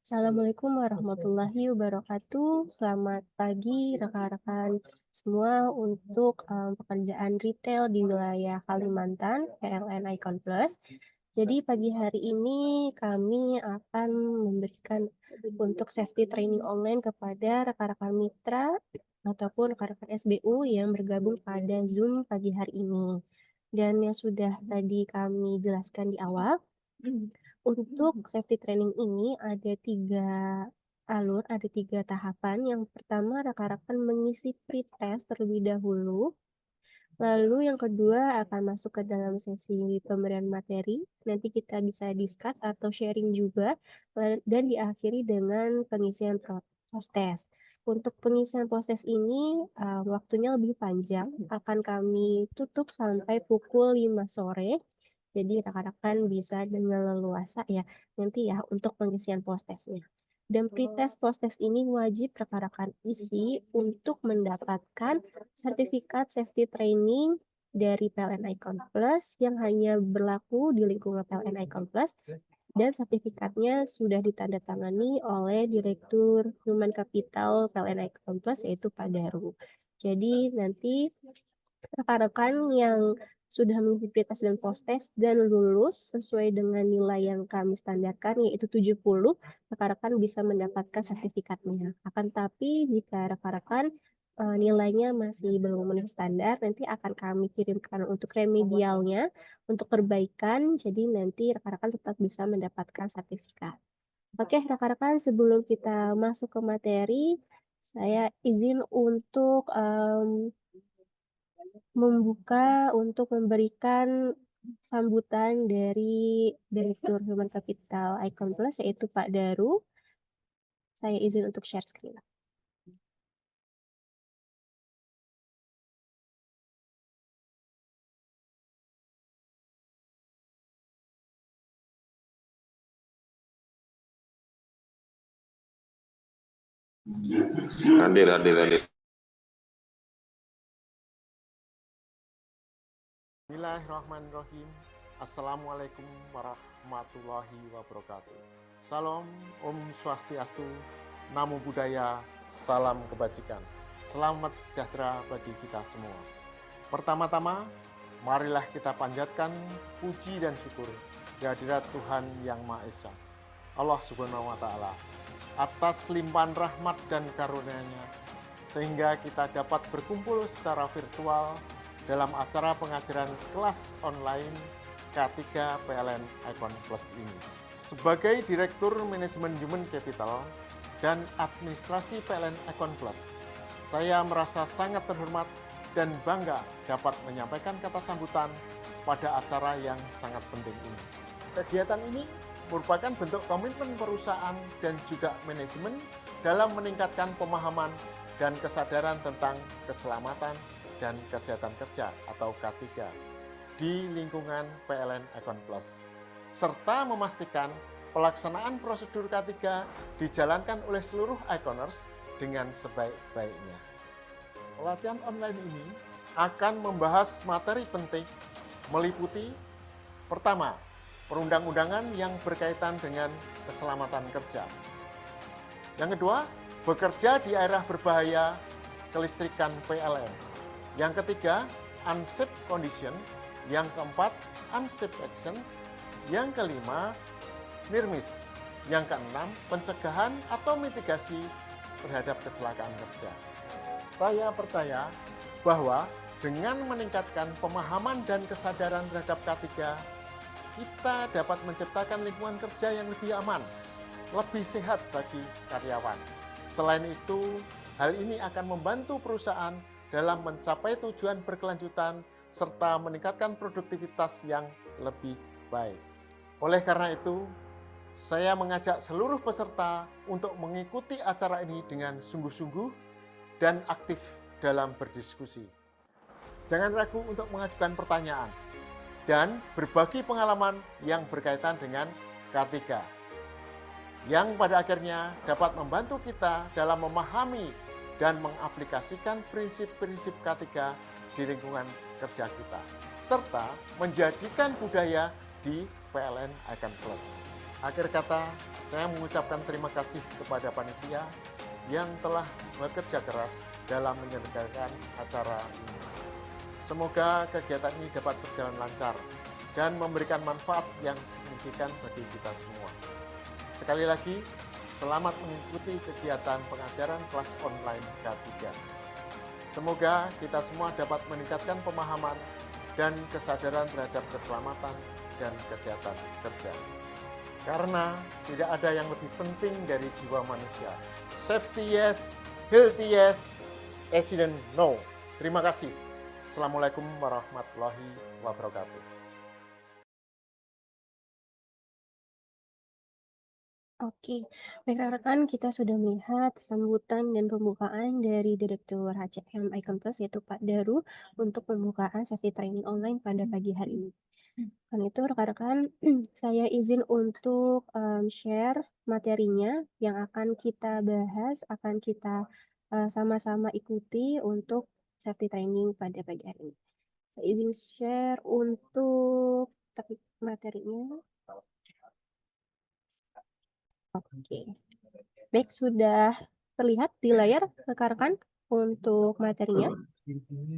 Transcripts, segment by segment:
Assalamualaikum warahmatullahi wabarakatuh. Selamat pagi rekan-rekan semua untuk pekerjaan retail di wilayah Kalimantan, PLN Icon Plus. Jadi pagi hari ini kami akan memberikan untuk safety training online kepada rekan-rekan mitra ataupun rekan-rekan SBU yang bergabung pada Zoom pagi hari ini. Dan yang sudah tadi kami jelaskan di awal, untuk safety training ini ada 3 alur, ada 3 tahapan. Yang pertama, rekan-rekan mengisi pretest terlebih dahulu. Lalu yang kedua akan masuk ke dalam sesi pemberian materi. Nanti kita bisa discuss atau sharing juga. Dan diakhiri dengan pengisian post-test. Untuk pengisian post-test ini waktunya lebih panjang. Akan kami tutup sampai pukul 5 sore. Jadi rekan-rekan bisa dengan leluasa ya nanti ya untuk pengisian post-testnya. Dan pretest post-test ini wajib rekan-rekan isi untuk mendapatkan sertifikat safety training dari PLN Icon Plus yang hanya berlaku di lingkungan PLN Icon Plus dan sertifikatnya sudah ditandatangani oleh Direktur Human Capital PLN Icon Plus yaitu Pak Daru. Jadi nanti rekan-rekan yang sudah mengisi pretest dan post-test dan lulus sesuai dengan nilai yang kami standarkan yaitu 70, rekan-rekan bisa mendapatkan sertifikatnya. Akan tapi jika rekan-rekan nilainya masih belum memenuhi standar, nanti akan kami kirimkan untuk remedialnya, untuk perbaikan, jadi nanti rekan-rekan tetap bisa mendapatkan sertifikat. Oke, rekan-rekan, sebelum kita masuk ke materi, saya izin untuk membuka untuk memberikan sambutan dari Direktur Human Capital Icon Plus yaitu Pak Daru. Saya izin untuk share screen. Hadir, hadir, hadir. Bismillahirrahmanirrahim. Assalamualaikum warahmatullahi wabarakatuh. Salam, Om Swastiastu, Namo Buddhaya, salam kebajikan. Selamat sejahtera bagi kita semua. Pertama-tama, marilah kita panjatkan puji dan syukur kehadirat Tuhan Yang Maha Esa, Allah Subhanahu wa Ta'ala, atas limpahan rahmat dan karunia-Nya, sehingga kita dapat berkumpul secara virtual dalam acara pengajaran kelas online K3 PLN Icon Plus ini. Sebagai Direktur Manajemen Human Capital dan Administrasi PLN Icon Plus, saya merasa sangat terhormat dan bangga dapat menyampaikan kata sambutan pada acara yang sangat penting ini. Kegiatan ini merupakan bentuk komitmen perusahaan dan juga manajemen dalam meningkatkan pemahaman dan kesadaran tentang keselamatan dan kesehatan kerja atau K3 di lingkungan PLN Icon Plus, serta memastikan pelaksanaan prosedur K3 dijalankan oleh seluruh Iconers dengan sebaik-baiknya. Pelatihan online ini akan membahas materi penting meliputi pertama, perundang-undangan yang berkaitan dengan keselamatan kerja. Yang kedua, bekerja di area berbahaya kelistrikan PLN. Yang ketiga, unsafe condition. Yang keempat, unsafe action. Yang kelima, NIRMIS. Yang keenam, pencegahan atau mitigasi terhadap kecelakaan kerja. Saya percaya bahwa dengan meningkatkan pemahaman dan kesadaran terhadap K3, kita dapat menciptakan lingkungan kerja yang lebih aman, lebih sehat bagi karyawan. Selain itu, hal ini akan membantu perusahaan dalam mencapai tujuan berkelanjutan serta meningkatkan produktivitas yang lebih baik. Oleh karena itu, saya mengajak seluruh peserta untuk mengikuti acara ini dengan sungguh-sungguh dan aktif dalam berdiskusi. Jangan ragu untuk mengajukan pertanyaan dan berbagi pengalaman yang berkaitan dengan K3, yang pada akhirnya dapat membantu kita dalam memahami dan mengaplikasikan prinsip-prinsip K3 di lingkungan kerja kita, serta menjadikan budaya di PLN Icon Plus. Akhir kata, saya mengucapkan terima kasih kepada panitia yang telah bekerja keras dalam menyelenggarakan acara ini. Semoga kegiatan ini dapat berjalan lancar dan memberikan manfaat yang signifikan bagi kita semua. Sekali lagi, selamat mengikuti kegiatan pengajaran kelas online K3. Semoga kita semua dapat meningkatkan pemahaman dan kesadaran terhadap keselamatan dan kesehatan kerja. Karena tidak ada yang lebih penting dari jiwa manusia. Safety yes, healthy yes, accident no. Terima kasih. Assalamualaikum warahmatullahi wabarakatuh. Oke, baik rekan-rekan, kita sudah melihat sambutan dan pembukaan dari Direktur HCM Icon Plus yaitu Pak Daru untuk pembukaan sesi training online pada pagi hari ini. Karena itu rekan-rekan, saya izin untuk share materinya yang akan kita bahas, akan kita sama-sama ikuti untuk safety training pada pagi hari ini. Saya izin share untuk materinya. Oke. Baik, sudah terlihat di layar rekan-rekan untuk materinya?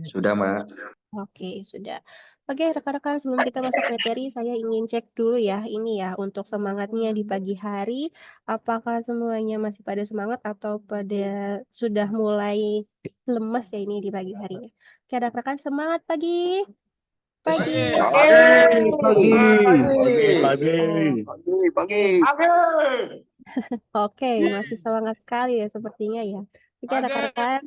Sudah, Mbak. Oke, sudah. Oke, rekan-rekan, sebelum kita masuk materi, saya ingin cek dulu ya, ini ya, untuk semangatnya di pagi hari, apakah semuanya masih pada semangat atau pada sudah mulai lemas ya ini di pagi hari? Oke, rekan-rekan, semangat pagi! Pagi! Oke, masih semangat sekali ya sepertinya ya. Oke, rekan-rekan.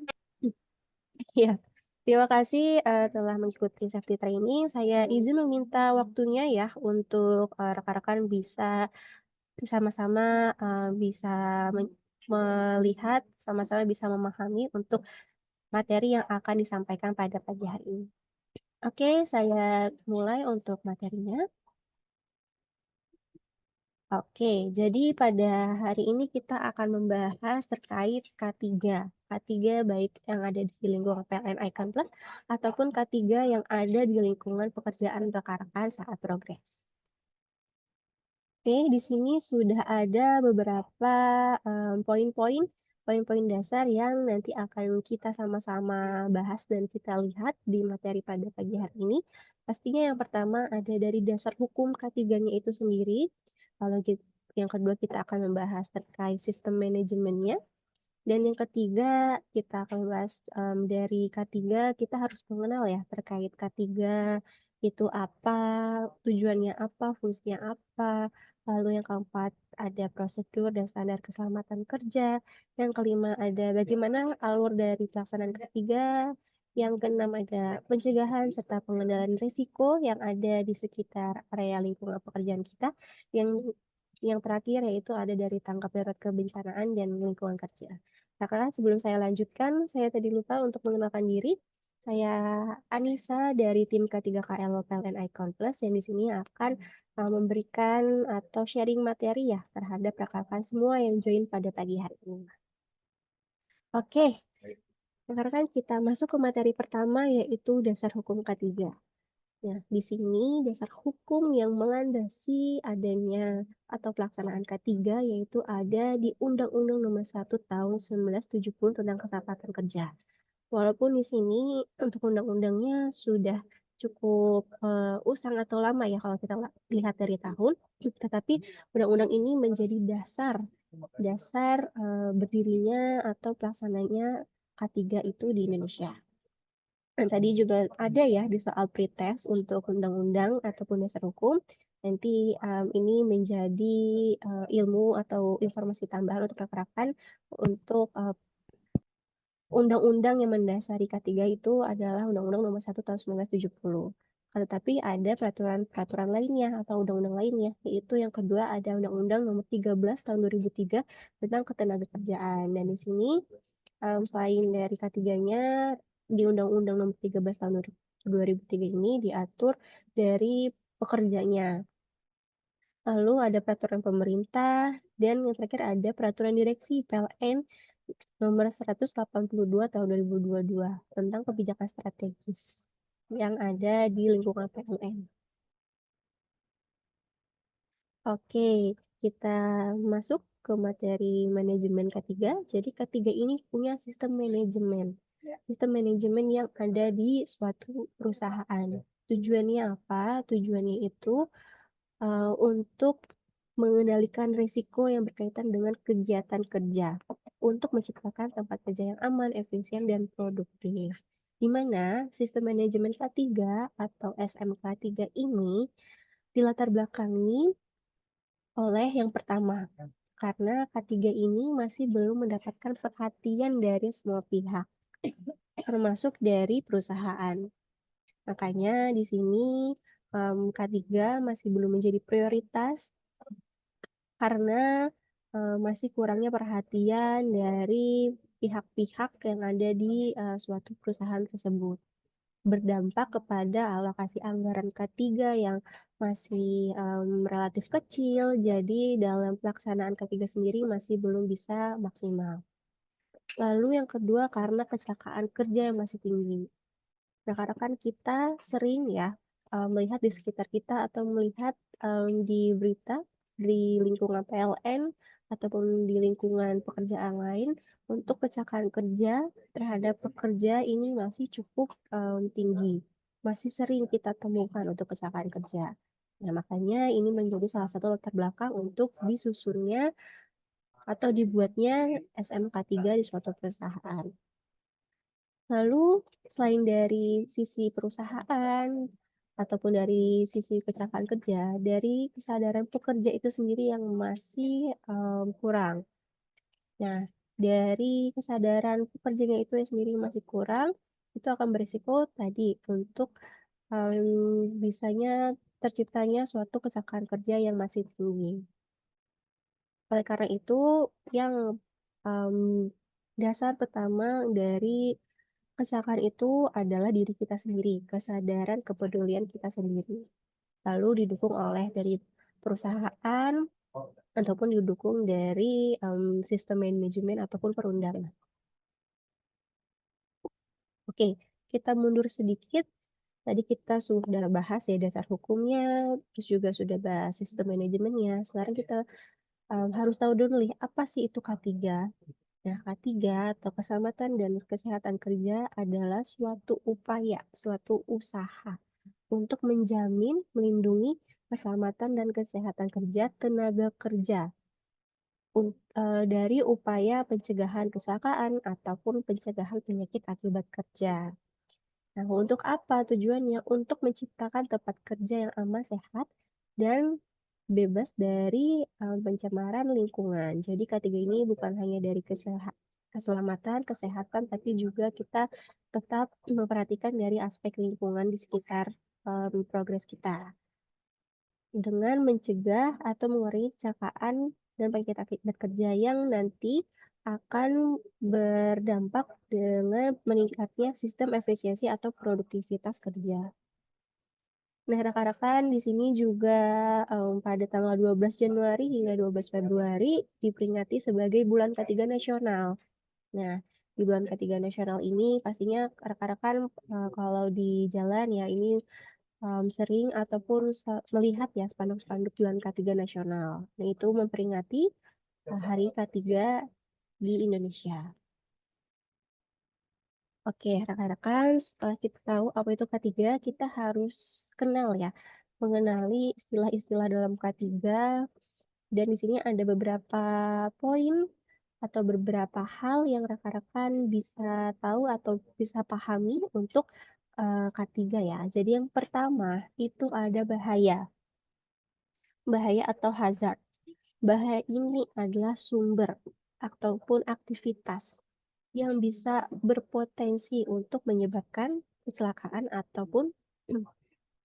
Ya, terima kasih telah mengikuti safety training. Saya izin meminta waktunya ya untuk rekan-rekan bisa sama-sama bisa melihat, sama-sama bisa memahami untuk materi yang akan disampaikan pada pagi hari ini. Oke, saya mulai untuk materinya. Oke, jadi pada hari ini kita akan membahas terkait K3. K3 baik yang ada di lingkungan PLN Icon Plus ataupun K3 yang ada di lingkungan pekerjaan rekan-rekan saat progres. Oke, di sini sudah ada beberapa poin-poin dasar yang nanti akan kita sama-sama bahas dan kita lihat di materi pada pagi hari ini. Pastinya yang pertama ada dari dasar hukum K3-nya itu sendiri. Lalu yang kedua kita akan membahas terkait sistem manajemennya. Dan yang ketiga kita akan membahas dari K3 kita harus mengenal ya terkait K3 itu apa, tujuannya apa, fungsinya apa. Lalu yang keempat ada prosedur dan standar keselamatan kerja. Yang kelima ada bagaimana alur dari pelaksanaan K3. Yang keenam ada pencegahan serta pengendalian risiko yang ada di sekitar area lingkungan pekerjaan kita. Yang terakhir yaitu ada dari tanggap darurat kebencanaan dan lingkungan kerja. Nah, Kakak, sebelum saya lanjutkan, saya tadi lupa untuk mengenalkan diri. Saya Anissa dari tim K3KL PLN Icon Plus yang di sini akan memberikan atau sharing materi ya terhadap rekan-rekan semua yang join pada pagi hari ini. Oke, rekan-rekan kita masuk ke materi pertama yaitu dasar hukum K3. Nah, di sini dasar hukum yang melandasi adanya atau pelaksanaan K3 yaitu ada di Undang-Undang Nomor 1 Tahun 1970 tentang Keselamatan Kerja. Walaupun di sini untuk undang-undangnya sudah cukup usang atau lama ya kalau kita lihat dari tahun, tetapi undang-undang ini menjadi dasar berdirinya atau pelaksananya K3 itu di Indonesia. Dan tadi juga ada ya di soal pretest untuk undang-undang ataupun dasar hukum. Nanti ini menjadi ilmu atau informasi tambahan untuk rekan-rekan untuk undang-undang yang mendasari K3 itu adalah Undang-Undang Nomor 1 Tahun 1970. Tetapi ada peraturan-peraturan lainnya atau undang-undang lainnya, yaitu yang kedua ada Undang-Undang Nomor 13 Tahun 2003 tentang Ketenagakerjaan. Dan di sini selain dari K3-nya, di Undang-Undang Nomor 13 Tahun 2003 ini diatur dari pekerjanya. Lalu ada peraturan pemerintah, dan yang terakhir ada peraturan direksi PLN Nomor 182 Tahun 2022 tentang kebijakan strategis yang ada di lingkungan PLN. Oke, kita masuk ke materi manajemen K3. Jadi K3 ini punya sistem manajemen. Sistem manajemen yang ada di suatu perusahaan. Tujuannya apa? Tujuannya itu untuk mengendalikan risiko yang berkaitan dengan kegiatan kerja untuk menciptakan tempat kerja yang aman, efisien, dan produktif. Di mana sistem manajemen K3 atau SMK3 ini dilatar belakangi oleh yang pertama, karena K3 ini masih belum mendapatkan perhatian dari semua pihak, termasuk dari perusahaan. Makanya di sini K3 masih belum menjadi prioritas karena masih kurangnya perhatian dari pihak-pihak yang ada di suatu perusahaan tersebut. Berdampak kepada alokasi anggaran K3 yang masih relatif kecil, jadi dalam pelaksanaan K3 sendiri masih belum bisa maksimal. Lalu yang kedua karena kecelakaan kerja yang masih tinggi. Rekan-rekan kita sering ya melihat di sekitar kita atau melihat di berita di lingkungan PLN ataupun di lingkungan pekerjaan lain untuk kecelakaan kerja terhadap pekerja ini masih cukup tinggi. Masih sering kita temukan untuk kecelakaan kerja. Nah, makanya ini menjadi salah satu latar belakang untuk disusunnya atau dibuatnya SMK3 di suatu perusahaan. Lalu selain dari sisi perusahaan ataupun dari sisi kecelakaan kerja, dari kesadaran pekerja itu sendiri yang masih kurang. Nah, dari kesadaran pekerjanya itu sendiri masih kurang, itu akan berisiko tadi untuk bisanya terciptanya suatu kecelakaan kerja yang masih tinggi. Oleh karena itu, yang dasar pertama dari kecelakaan itu adalah diri kita sendiri, kesadaran kepedulian kita sendiri. Lalu didukung oleh dari perusahaan ataupun didukung dari sistem manajemen ataupun perundangan. Oke, kita mundur sedikit. Tadi kita sudah bahas ya dasar hukumnya, terus juga sudah bahas sistem manajemennya. Sekarang kita harus tahu dulu nih, apa sih itu K3? Nah, K3 atau Keselamatan dan Kesehatan Kerja adalah suatu upaya, suatu usaha untuk menjamin, melindungi keselamatan dan kesehatan kerja tenaga kerja dari upaya pencegahan kecelakaan ataupun pencegahan penyakit akibat kerja. Nah, untuk apa tujuannya? Untuk menciptakan tempat kerja yang aman, sehat, dan bebas dari pencemaran lingkungan. Jadi K3 ini bukan hanya dari keselamatan, kesehatan, tapi juga kita tetap memperhatikan dari aspek lingkungan di sekitar progres kita. Dengan mencegah atau mengurangi kecelakaan dan penyakit akibat kerja yang nanti akan berdampak dengan meningkatnya sistem efisiensi atau produktivitas kerja. Nah, rekan-rekan di sini juga pada tanggal 12 Januari hingga 12 Februari diperingati sebagai Bulan K3 Nasional. Nah, di bulan K3 Nasional ini pastinya rekan-rekan kalau di jalan ya ini sering ataupun melihat ya spanduk-spanduk Bulan K3 Nasional. Nah, itu memperingati Hari K3 di Indonesia. Oke, rekan-rekan, setelah kita tahu apa itu K3, kita harus kenal ya, mengenali istilah-istilah dalam K3, dan di sini ada beberapa poin atau beberapa hal yang rekan-rekan bisa tahu atau bisa pahami untuk K3 ya. Jadi yang pertama itu ada bahaya. Bahaya atau hazard. Bahaya ini adalah sumber ataupun aktivitas yang bisa berpotensi untuk menyebabkan kecelakaan ataupun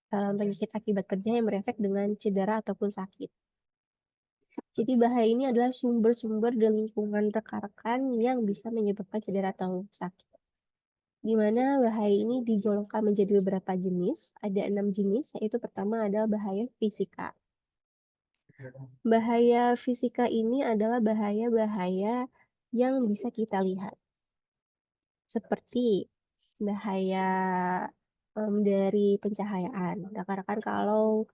penyakit akibat kerja yang berefek dengan cedera ataupun sakit. Jadi bahaya ini adalah sumber-sumber di lingkungan rekan-rekan yang bisa menyebabkan cedera atau sakit. Di mana bahaya ini digolongkan menjadi beberapa jenis, ada 6 jenis, yaitu pertama adalah bahaya fisika. Bahaya fisika ini adalah bahaya-bahaya yang bisa kita lihat. Seperti bahaya dari pencahayaan. Rekan-rekan kalau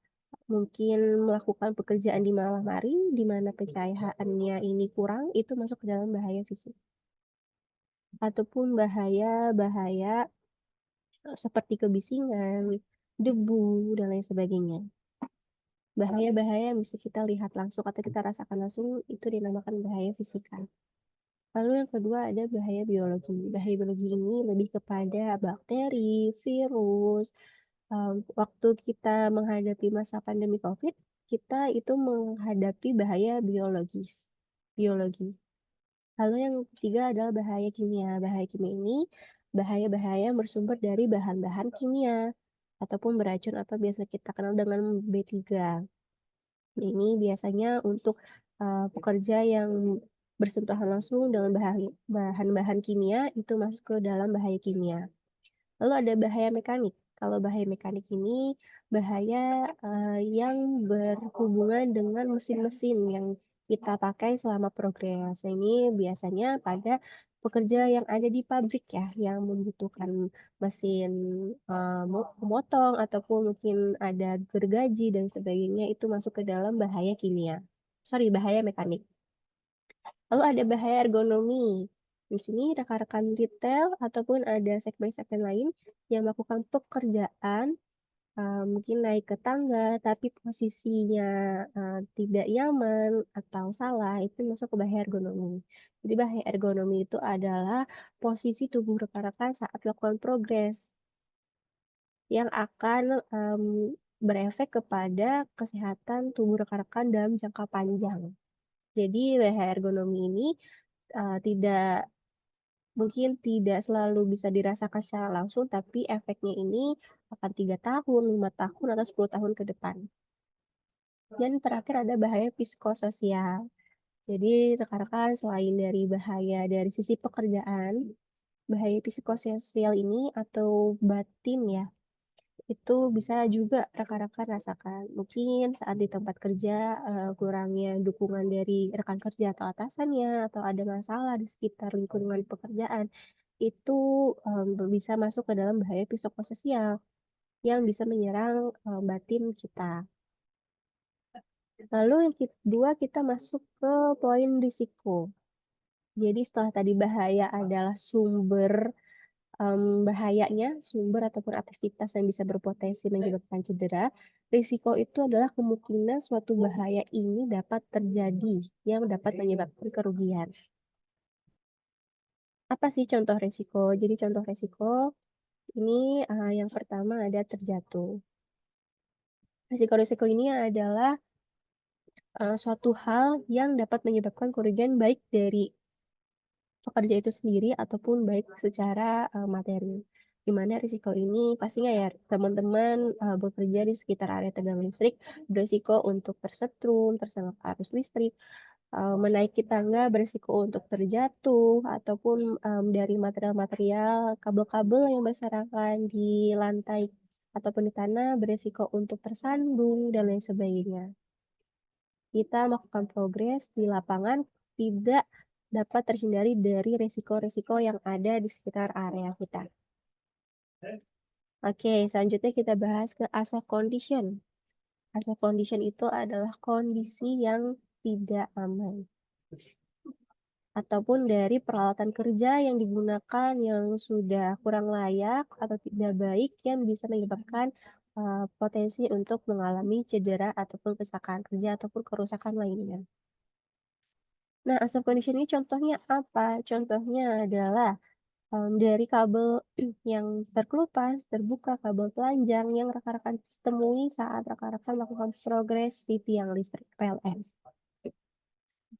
mungkin melakukan pekerjaan di malam hari, di mana pencahayaannya ini kurang, itu masuk ke dalam bahaya fisik. Ataupun bahaya-bahaya seperti kebisingan, debu, dan lain sebagainya. Bahaya-bahaya yang bisa kita lihat langsung atau kita rasakan langsung itu dinamakan bahaya fisika. Lalu yang kedua ada bahaya biologi. Bahaya biologi ini lebih kepada bakteri, virus. Waktu kita menghadapi masa pandemi COVID, kita itu menghadapi bahaya biologi. Lalu yang ketiga adalah bahaya kimia. Bahaya kimia ini bahaya-bahaya yang bersumber dari bahan-bahan kimia ataupun beracun atau biasa kita kenal dengan B3. Ini biasanya untuk pekerja yang bersentuhan langsung dengan bahan-bahan kimia itu masuk ke dalam bahaya kimia. Lalu ada bahaya mekanik. Kalau bahaya mekanik ini bahaya yang berhubungan dengan mesin-mesin yang kita pakai selama progres. Ini biasanya pada pekerja yang ada di pabrik ya, yang membutuhkan mesin pemotong ataupun mungkin ada gergaji dan sebagainya itu masuk ke dalam bahaya kimia. Bahaya mekanik. Lalu ada bahaya ergonomi. Di sini rekan-rekan retail ataupun ada segmen-segmen lain yang melakukan pekerjaan mungkin naik ke tangga tapi posisinya tidak nyaman atau salah itu masuk ke bahaya ergonomi. Jadi bahaya ergonomi itu adalah posisi tubuh rekan-rekan saat melakukan progres yang akan berefek kepada kesehatan tubuh rekan-rekan dalam jangka panjang. Jadi bahaya ergonomi ini tidak mungkin tidak selalu bisa dirasakan secara langsung, tapi efeknya ini akan 3 tahun, 5 tahun, atau 10 tahun ke depan. Dan terakhir ada bahaya psikososial. Jadi rekan-rekan selain dari bahaya dari sisi pekerjaan, bahaya psikososial ini atau batin ya, itu bisa juga rekan-rekan rasakan. Mungkin saat di tempat kerja kurangnya dukungan dari rekan kerja atau atasannya, atau ada masalah di sekitar lingkungan pekerjaan, itu bisa masuk ke dalam bahaya psikososial yang bisa menyerang batin kita. Lalu yang kedua kita masuk ke poin risiko. Jadi setelah tadi bahaya adalah sumber bahayanya, sumber ataupun aktivitas yang bisa berpotensi menyebabkan cedera, risiko itu adalah kemungkinan suatu bahaya ini dapat terjadi yang dapat menyebabkan kerugian. Apa sih contoh risiko? Jadi contoh risiko ini yang pertama ada terjatuh. Risiko-risiko ini adalah suatu hal yang dapat menyebabkan kerugian baik dari pekerja itu sendiri ataupun baik secara materi. Di mana risiko ini pastinya ya teman-teman bekerja di sekitar area tegangan listrik berisiko untuk tersetrum, tersengat arus listrik, menaiki tangga berisiko untuk terjatuh ataupun dari material-material kabel-kabel yang berserakan di lantai ataupun di tanah berisiko untuk tersandung dan lain sebagainya. Kita melakukan progres di lapangan tidak dapat terhindari dari risiko-risiko yang ada di sekitar area kita. Oke, selanjutnya kita bahas ke unsafe condition. Unsafe condition itu adalah kondisi yang tidak aman. Ataupun dari peralatan kerja yang digunakan yang sudah kurang layak atau tidak baik yang bisa menyebabkan potensi untuk mengalami cedera ataupun kecelakaan kerja ataupun kerusakan lainnya. Nah, unsafe condition ini contohnya apa? Contohnya adalah dari kabel yang terkelupas, terbuka, kabel telanjang yang rekan-rekan temui saat rekan-rekan melakukan progres di tiang listrik PLN.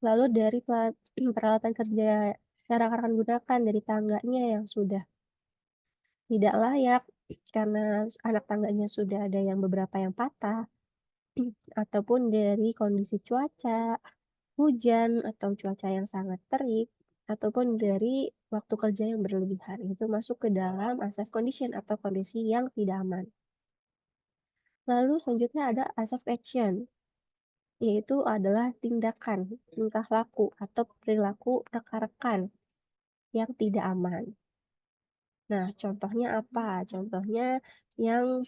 Lalu dari peralatan kerja yang rekan-rekan gunakan dari tangganya yang sudah tidak layak karena anak tangganya sudah ada yang beberapa yang patah, ataupun dari kondisi cuaca, hujan atau cuaca yang sangat terik, ataupun dari waktu kerja yang berlebihan. Itu masuk ke dalam unsafe condition atau kondisi yang tidak aman. Lalu selanjutnya ada unsafe action, yaitu adalah tindakan, tingkah laku, atau perilaku rekan-rekan yang tidak aman. Nah, contohnya apa? Contohnya yang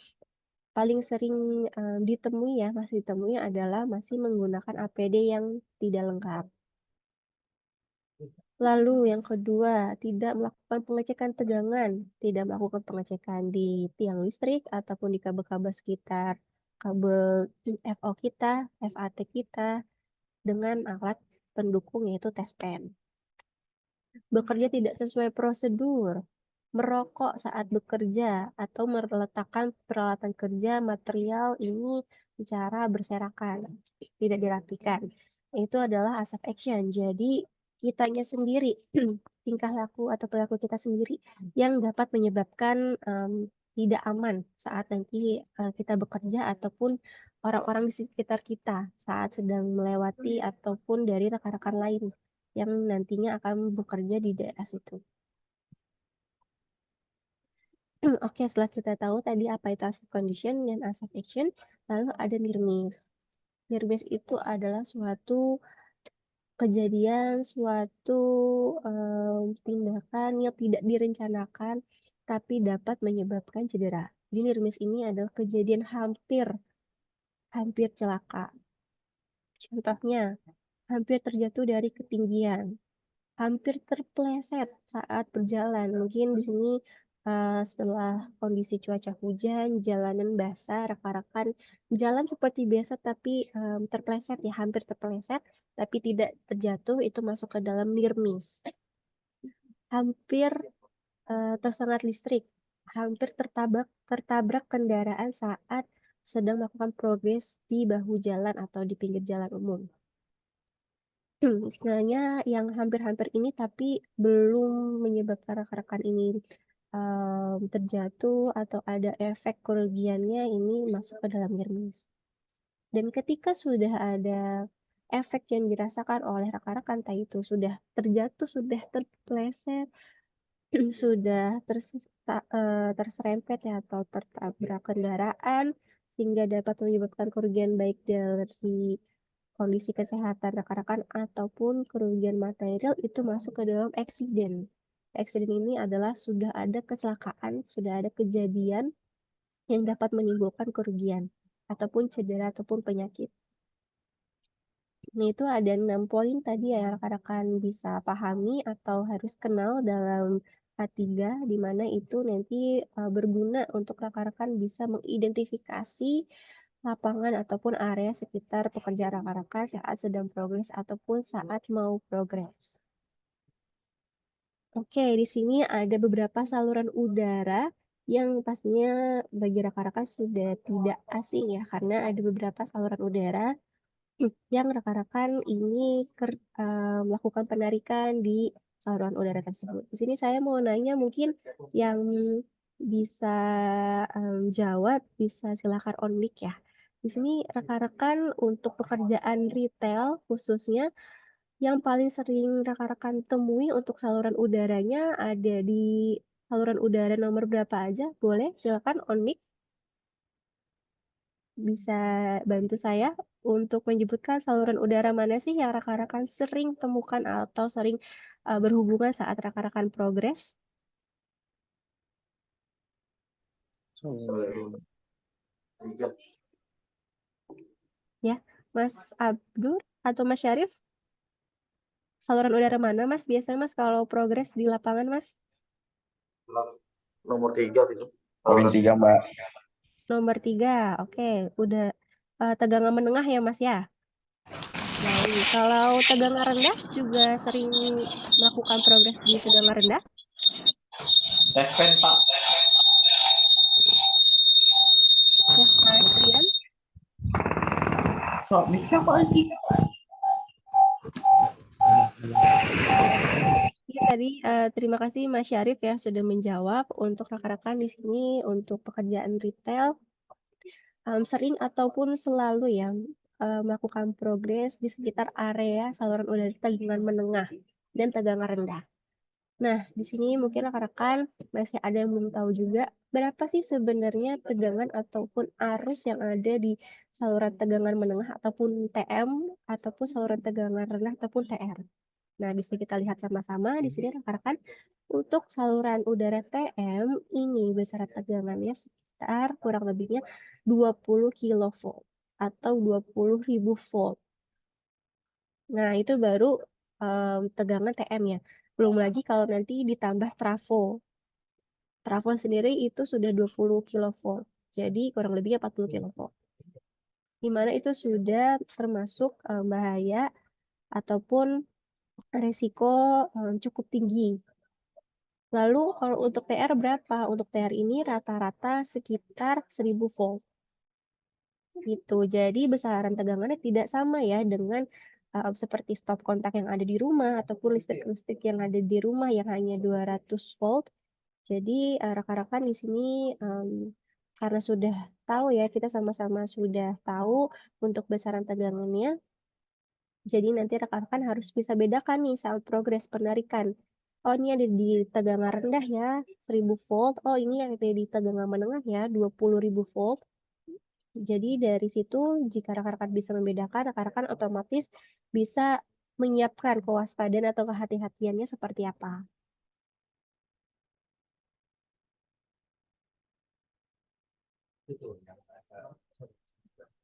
paling sering ditemui ya, masih ditemui adalah masih menggunakan APD yang tidak lengkap. Lalu yang kedua, tidak melakukan pengecekan tegangan, tidak melakukan pengecekan di tiang listrik ataupun di kabel-kabel sekitar kabel FO kita, FAT kita dengan alat pendukung yaitu tes pen. Bekerja tidak sesuai prosedur, merokok saat bekerja atau meletakkan peralatan kerja material ini secara berserakan, tidak dirapikan. Itu adalah ASAP action. Jadi kitanya sendiri, tingkah laku atau perilaku kita sendiri yang dapat menyebabkan tidak aman saat nanti kita bekerja ataupun orang-orang di sekitar kita saat sedang melewati ataupun dari rekan-rekan lain yang nantinya akan bekerja di daerah situ. Oke, setelah kita tahu tadi apa itu ASAP condition dan ASAP action, lalu ada NIRMIS. NIRMIS itu adalah suatu kejadian, suatu tindakan yang tidak direncanakan tapi dapat menyebabkan cedera. Jadi NIRMIS ini adalah kejadian hampir celaka. Contohnya, hampir terjatuh dari ketinggian, hampir terpleset saat berjalan. Mungkin di sini setelah kondisi cuaca hujan, jalanan basah, rekan-rekan jalan seperti biasa tapi terpleset ya, hampir terpleset tapi tidak terjatuh, itu masuk ke dalam NIRMIS. Hampir tersengat listrik, hampir tertabrak kendaraan saat sedang melakukan progres di bahu jalan atau di pinggir jalan umum. Misalnya yang hampir-hampir ini tapi belum menyebabkan rekan-rekan ini terjatuh atau ada efek kerugiannya, ini masuk ke dalam NIRMIS. Dan ketika sudah ada efek yang dirasakan oleh rekan-rekan, entah itu sudah terjatuh, sudah terpleset, sudah terserempet ya atau tertabrak kendaraan sehingga dapat menyebabkan kerugian baik dari kondisi kesehatan rekan-rekan ataupun kerugian material, itu masuk ke dalam accident. Accident ini adalah sudah ada kecelakaan, sudah ada kejadian yang dapat menimbulkan kerugian ataupun cedera ataupun penyakit. Nah, itu ada 6 poin tadi ya rekan-rekan bisa pahami atau harus kenal dalam K3, di mana itu nanti berguna untuk rekan-rekan bisa mengidentifikasi lapangan ataupun area sekitar pekerjaan rekan-rekan saat sedang progres ataupun saat mau progres. Oke, di sini ada beberapa saluran udara yang pastinya bagi rekan-rekan sudah tidak asing ya, karena ada beberapa saluran udara yang rekan-rekan ini melakukan penarikan di saluran udara tersebut. Di sini saya mau nanya, mungkin yang bisa jawab bisa silakan on mic ya. Di sini rekan-rekan untuk pekerjaan retail khususnya yang paling sering rekan-rekan temui untuk saluran udaranya ada di saluran udara nomor berapa aja? Boleh silakan on mic. Bisa bantu saya untuk menyebutkan saluran udara mana sih yang rekan-rekan sering temukan atau sering berhubungan saat rekan-rekan progres? Ya, Mas Abdur atau Mas Syarif? Saluran udara mana Mas biasanya Mas kalau progres di lapangan Mas? Nomor 3 itu. Poin 3, Mbak. Nomor 3, oke. Udah tegangan menengah ya Mas ya? Baik, kalau tegangan rendah juga sering melakukan progres di tegangan rendah? Tes pen, Pak. Tes Adrian? Siapa lagi? Ya, tadi terima kasih Mas Syarif ya sudah menjawab. Untuk rekan-rekan di sini untuk pekerjaan retail sering ataupun selalu ya melakukan progres di sekitar area saluran udara tegangan menengah dan tegangan rendah. Nah, di sini mungkin rekan-rekan masih ada yang belum tahu juga berapa sih sebenarnya tegangan ataupun arus yang ada di saluran tegangan menengah ataupun TM ataupun saluran tegangan rendah ataupun TR. Nah, bisa kita lihat sama-sama di sini rekan-rekan. Untuk saluran udara TM ini besaran tegangannya sekitar kurang lebihnya 20 kilovolt atau 20.000 volt. Nah, itu baru tegangan TM ya. Belum lagi kalau nanti ditambah trafo. Trafo sendiri itu sudah 20 kilovolt. Jadi kurang lebihnya 40 kilovolt. Di mana itu sudah termasuk bahaya ataupun resiko cukup tinggi. Lalu kalau untuk TR berapa? Untuk TR ini rata-rata sekitar 1000 volt. Gitu. Jadi besaran tegangannya tidak sama ya dengan seperti stop kontak yang ada di rumah ataupun listrik-listrik yang ada di rumah yang hanya 200 volt. Jadi rekan-rekan di sini karena sudah tahu ya, kita sama-sama sudah tahu untuk besaran tegangannya. Jadi nanti rekan-rekan harus bisa bedakan nih saat progres penarikan. Oh, ini ada di tegangan rendah ya, 1000 volt. Oh, ini ada di tegangan menengah ya, 20.000 volt. Jadi dari situ jika rekan-rekan bisa membedakan, rekan-rekan otomatis bisa menyiapkan kewaspadaan atau kehati-hatiannya seperti apa.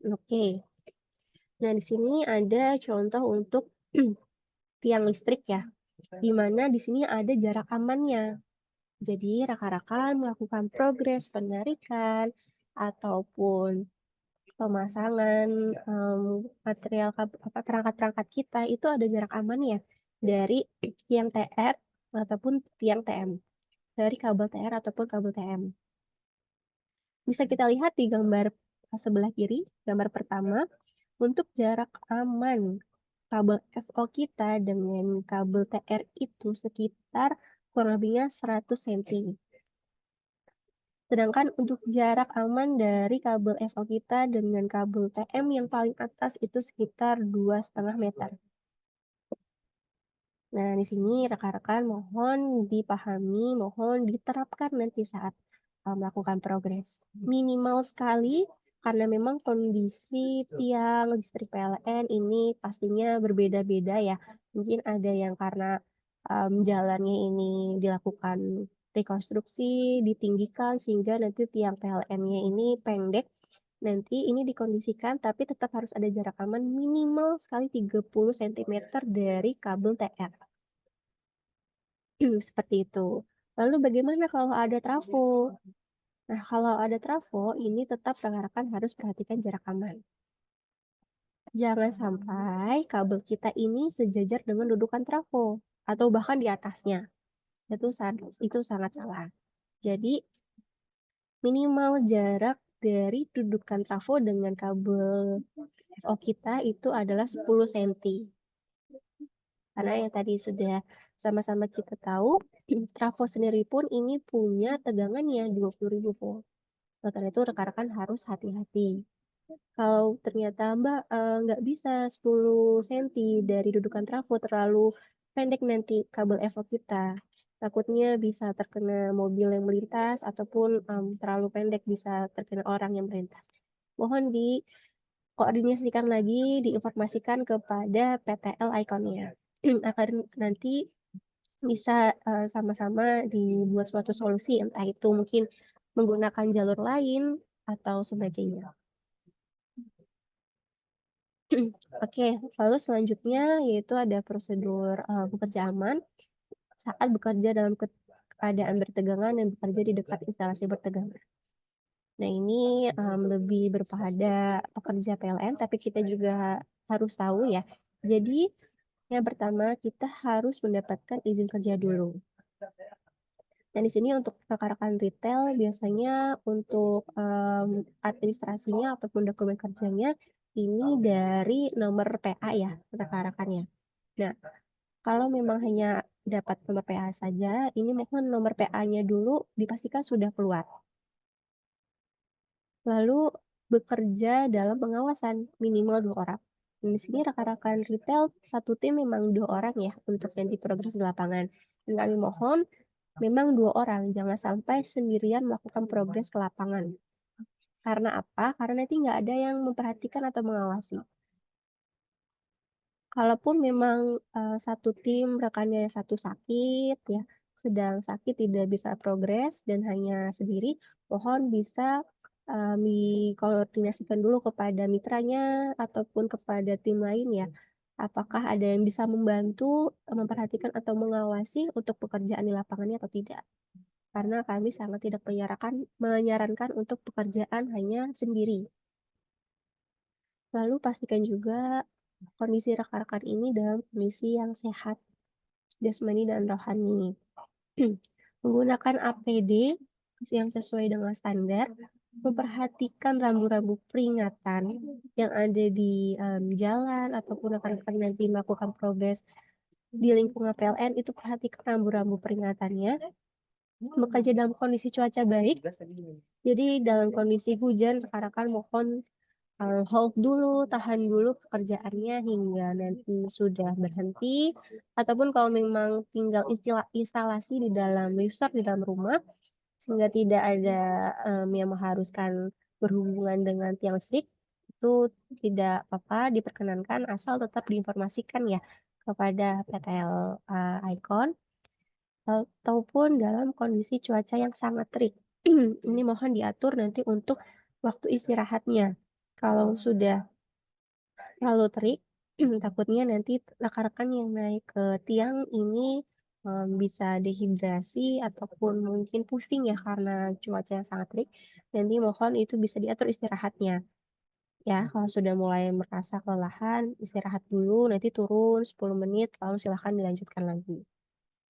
Oke. Nah, di sini ada contoh untuk tiang listrik ya, di mana di sini ada jarak amannya. Jadi rekan-rekan melakukan progres penarikan ataupun pemasangan material perangkat-perangkat kita itu ada jarak aman ya dari tiang TR ataupun tiang TM, dari kabel TR ataupun kabel TM. Bisa kita lihat di gambar sebelah kiri, gambar pertama, untuk jarak aman kabel FO kita dengan kabel TR itu sekitar kurang lebihnya 100 cm. Sedangkan untuk jarak aman dari kabel FO kita dengan kabel TM yang paling atas itu sekitar 2,5 meter. Nah, di sini rekan-rekan mohon dipahami, mohon diterapkan nanti saat melakukan progres. Minimal sekali karena memang kondisi tiang listrik PLN ini pastinya berbeda-beda ya. Mungkin ada yang karena jalannya ini dilakukan rekonstruksi, ditinggikan sehingga nanti tiang PLN-nya ini pendek. Nanti ini dikondisikan tapi tetap harus ada jarak aman minimal sekali 30 cm dari kabel TR. Seperti itu. Lalu bagaimana kalau ada trafo? Nah, kalau ada trafo, ini tetap rekan-rekan harus perhatikan jarak aman. Jangan sampai kabel kita ini sejajar dengan dudukan trafo atau bahkan di atasnya. Itu sangat salah. Jadi minimal jarak dari dudukan trafo dengan kabel FO kita itu adalah 10 cm. Karena yang tadi sudah sama-sama kita tahu, trafo sendiri pun ini punya tegangannya 20.000 volt. Oleh karena itu rekan-rekan harus hati-hati. Kalau ternyata Mbak nggak bisa 10 cm dari dudukan trafo, terlalu pendek nanti kabel FO kita. Takutnya bisa terkena mobil yang melintas ataupun terlalu pendek bisa terkena orang yang melintas. Mohon dikoordinasikan lagi, diinformasikan kepada PTL Iconnya. Agar nanti bisa sama-sama dibuat suatu solusi, entah itu mungkin menggunakan jalur lain atau sebagainya. Oke, lalu selanjutnya yaitu ada prosedur bekerja aman saat bekerja dalam keadaan bertegangan dan bekerja di dekat instalasi bertegangan. Nah, ini lebih berpada pekerja PLN, tapi kita juga harus tahu ya. Jadi, yang pertama kita harus mendapatkan izin kerja dulu. Dan di sini untuk rekan-rekan retail biasanya untuk administrasinya ataupun dokumen kerjanya ini dari nomor PA ya rekan-rekannya. Nah, kalau memang hanya dapat nomor PA saja, ini mohon nomor PA-nya dulu dipastikan sudah keluar. Lalu bekerja dalam pengawasan minimal 2 orang. Dan di sini rekan-rekan retail satu tim memang 2 orang ya untuk yang di progres di lapangan. Dan kami mohon memang 2 orang, jangan sampai sendirian melakukan progres ke lapangan. Karena apa? Karena nanti nggak ada yang memperhatikan atau mengawasi. Kalaupun memang satu tim rekannya satu sakit ya, sedang sakit tidak bisa progres dan hanya sendiri, mohon bisa dikoordinasikan dulu kepada mitranya ataupun kepada tim lain ya. Apakah ada yang bisa membantu, memperhatikan atau mengawasi untuk pekerjaan di lapangannya atau tidak. Karena kami sangat tidak menyarankan untuk pekerjaan hanya sendiri. Lalu pastikan juga kondisi rekan-rekan ini dalam kondisi yang sehat, jasmani dan rohani. Menggunakan APD yang sesuai dengan standar, memperhatikan rambu-rambu peringatan yang ada di jalan ataupun rekan-rekan nanti melakukan progres di lingkungan PLN itu perhatikan rambu-rambu peringatannya. Bekerja dalam kondisi cuaca baik, jadi dalam kondisi hujan rekan-rekan mohon hold dulu, tahan dulu pekerjaannya hingga nanti sudah berhenti, ataupun kalau memang tinggal instalasi di dalam user di dalam rumah, sehingga tidak ada yang mengharuskan berhubungan dengan tiang listrik, itu tidak apa-apa, diperkenankan asal tetap diinformasikan ya kepada PTL Icon, ataupun dalam kondisi cuaca yang sangat terik. Ini mohon diatur nanti untuk waktu istirahatnya. Kalau sudah terlalu terik, takutnya nanti rekan-rekan yang naik ke tiang ini bisa dehidrasi ataupun mungkin pusing ya karena cuaca yang sangat terik. Nanti mohon itu bisa diatur istirahatnya. Ya, kalau sudah mulai merasa kelelahan, istirahat dulu, nanti turun 10 menit, lalu silahkan dilanjutkan lagi.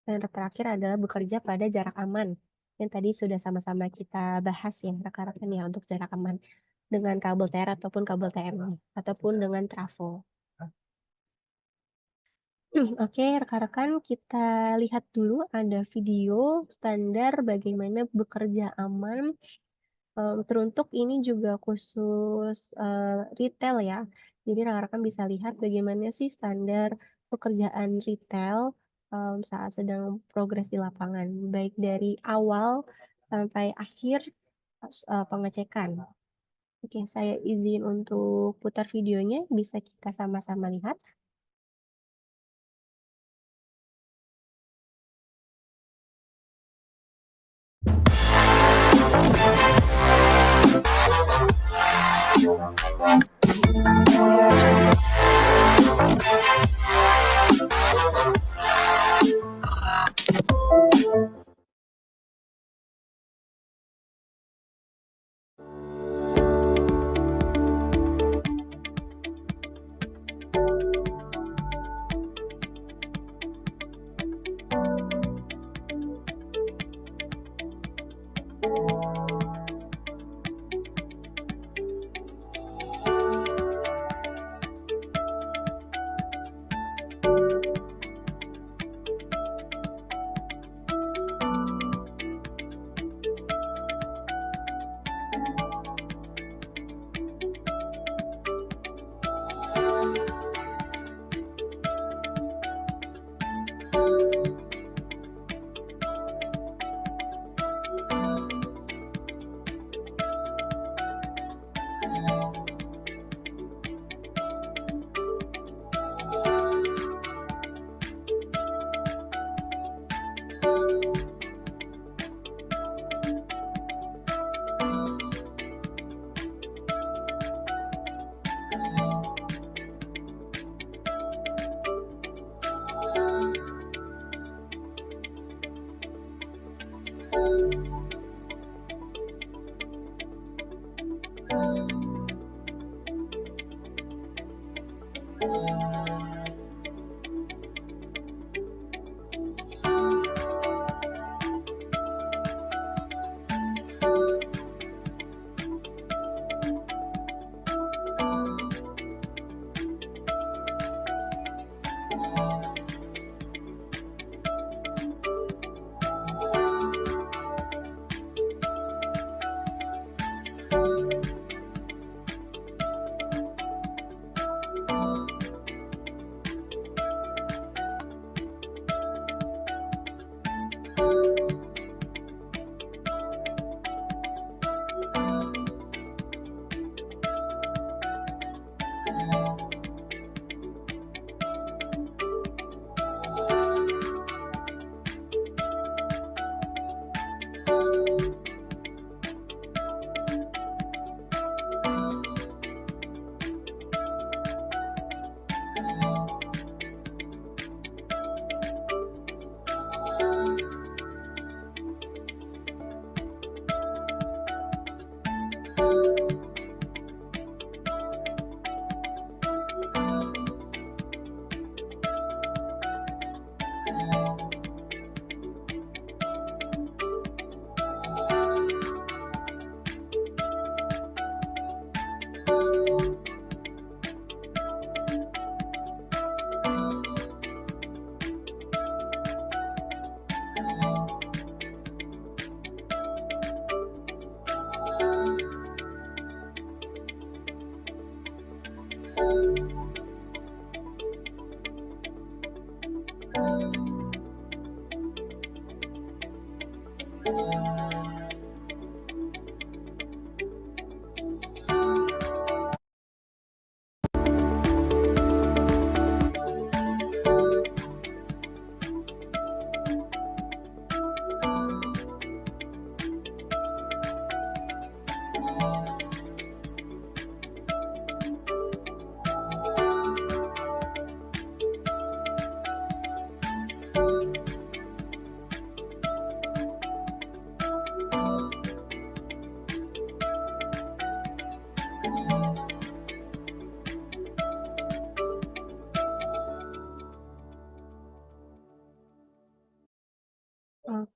Dan terakhir adalah bekerja pada jarak aman. Yang tadi sudah sama-sama kita bahas ya, rekan-rekan ya, untuk jarak aman dengan kabel TR ataupun kabel TM ataupun dengan trafo. Oke, rekan-rekan kita lihat dulu ada video standar bagaimana bekerja aman. Teruntuk ini juga khusus retail ya. Jadi rekan-rekan bisa lihat bagaimana sih standar pekerjaan retail saat sedang progres di lapangan, baik dari awal sampai akhir pengecekan. Oke, saya izin untuk putar videonya, bisa kita sama-sama lihat.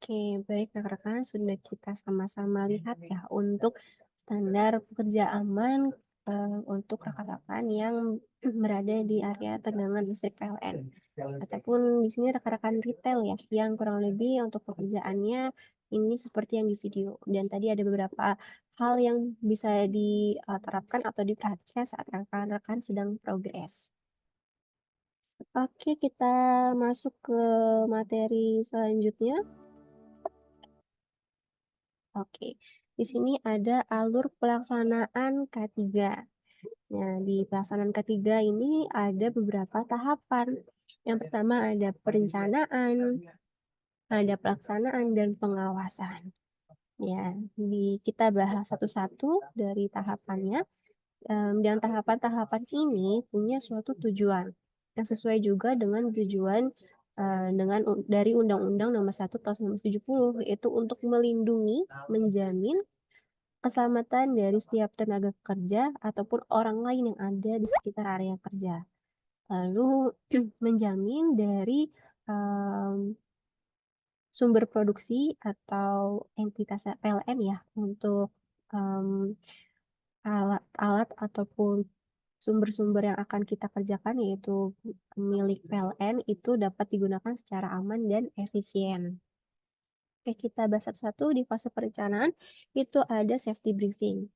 Oke, baik rekan-rekan, sudah kita sama-sama lihat ya untuk standar pekerja aman untuk rekan-rekan yang berada di area tegangan listrik PLN. Ataupun di sini rekan-rekan retail ya, yang kurang lebih untuk pekerjaannya ini seperti yang di video. Dan tadi ada beberapa hal yang bisa diterapkan atau diperhatikan saat rekan-rekan sedang progres. Oke, kita masuk ke materi selanjutnya. Oke, di sini ada alur pelaksanaan K3. Nah, di pelaksanaan K3 ini ada beberapa tahapan. Yang pertama ada perencanaan, ada pelaksanaan, dan pengawasan. Ya, kita bahas satu-satu dari tahapannya. Dan tahapan-tahapan ini punya suatu tujuan yang sesuai juga dengan tujuan dari Undang-Undang Nomor 1 Tahun 1970, yaitu untuk melindungi, menjamin keselamatan dari setiap tenaga kerja ataupun orang lain yang ada di sekitar area kerja. Lalu menjamin dari sumber produksi atau entitas PLN ya untuk alat-alat ataupun sumber-sumber yang akan kita kerjakan yaitu milik PLN itu dapat digunakan secara aman dan efisien. Oke, kita bahas satu-satu. Di fase perencanaan itu ada safety briefing.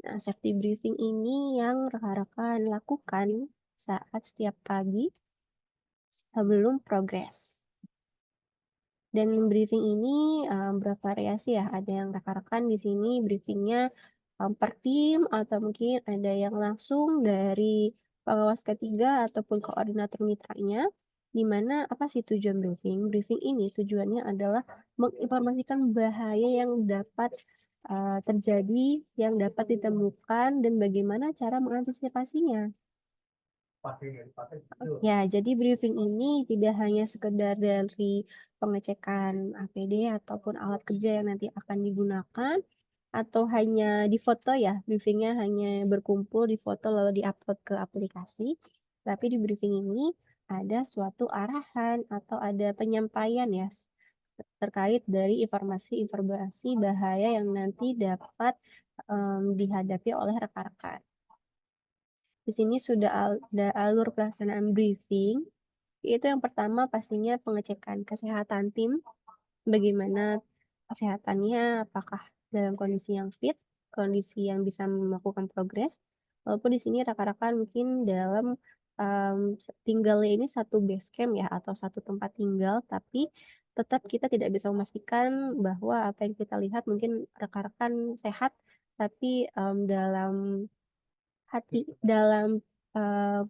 Nah, safety briefing ini yang rekan-rekan lakukan saat setiap pagi sebelum progres. Dan briefing ini bervariasi ya. Ada yang rekan-rekan di sini briefingnya per tim atau mungkin ada yang langsung dari pengawas ketiga ataupun koordinator mitranya. Di mana apa sih tujuan briefing? Briefing ini tujuannya adalah menginformasikan bahaya yang dapat terjadi, yang dapat ditemukan, dan bagaimana cara mengantisipasinya. Ya, jadi briefing ini tidak hanya sekedar dari pengecekan APD ataupun alat kerja yang nanti akan digunakan, atau hanya di foto ya, briefingnya hanya berkumpul di foto lalu diupload ke aplikasi. Tapi di briefing ini ada suatu arahan atau ada penyampaian ya terkait dari informasi-informasi bahaya yang nanti dapat dihadapi oleh rekan-rekan. Di sini sudah ada alur pelaksanaan briefing, yaitu yang pertama pastinya pengecekan kesehatan tim, bagaimana kesehatannya, apakah dalam kondisi yang fit, kondisi yang bisa melakukan progres. Walaupun di sini rekan-rekan mungkin dalam tinggalnya ini satu base camp ya atau satu tempat tinggal, tapi tetap kita tidak bisa memastikan bahwa apa yang kita lihat mungkin rekan-rekan sehat, tapi dalam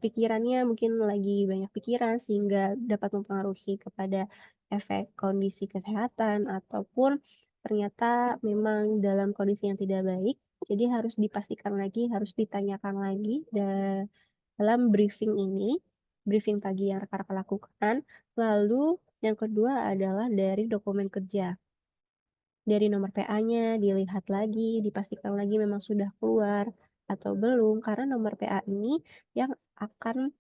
pikirannya mungkin lagi banyak pikiran sehingga dapat mempengaruhi kepada efek kondisi kesehatan ataupun ternyata memang dalam kondisi yang tidak baik. Jadi harus dipastikan lagi, harus ditanyakan lagi dalam briefing ini, briefing pagi yang rekan-rekan lakukan. Lalu yang kedua adalah dari dokumen kerja. Dari nomor PA-nya dilihat lagi, dipastikan lagi memang sudah keluar atau belum, karena nomor PA ini yang akan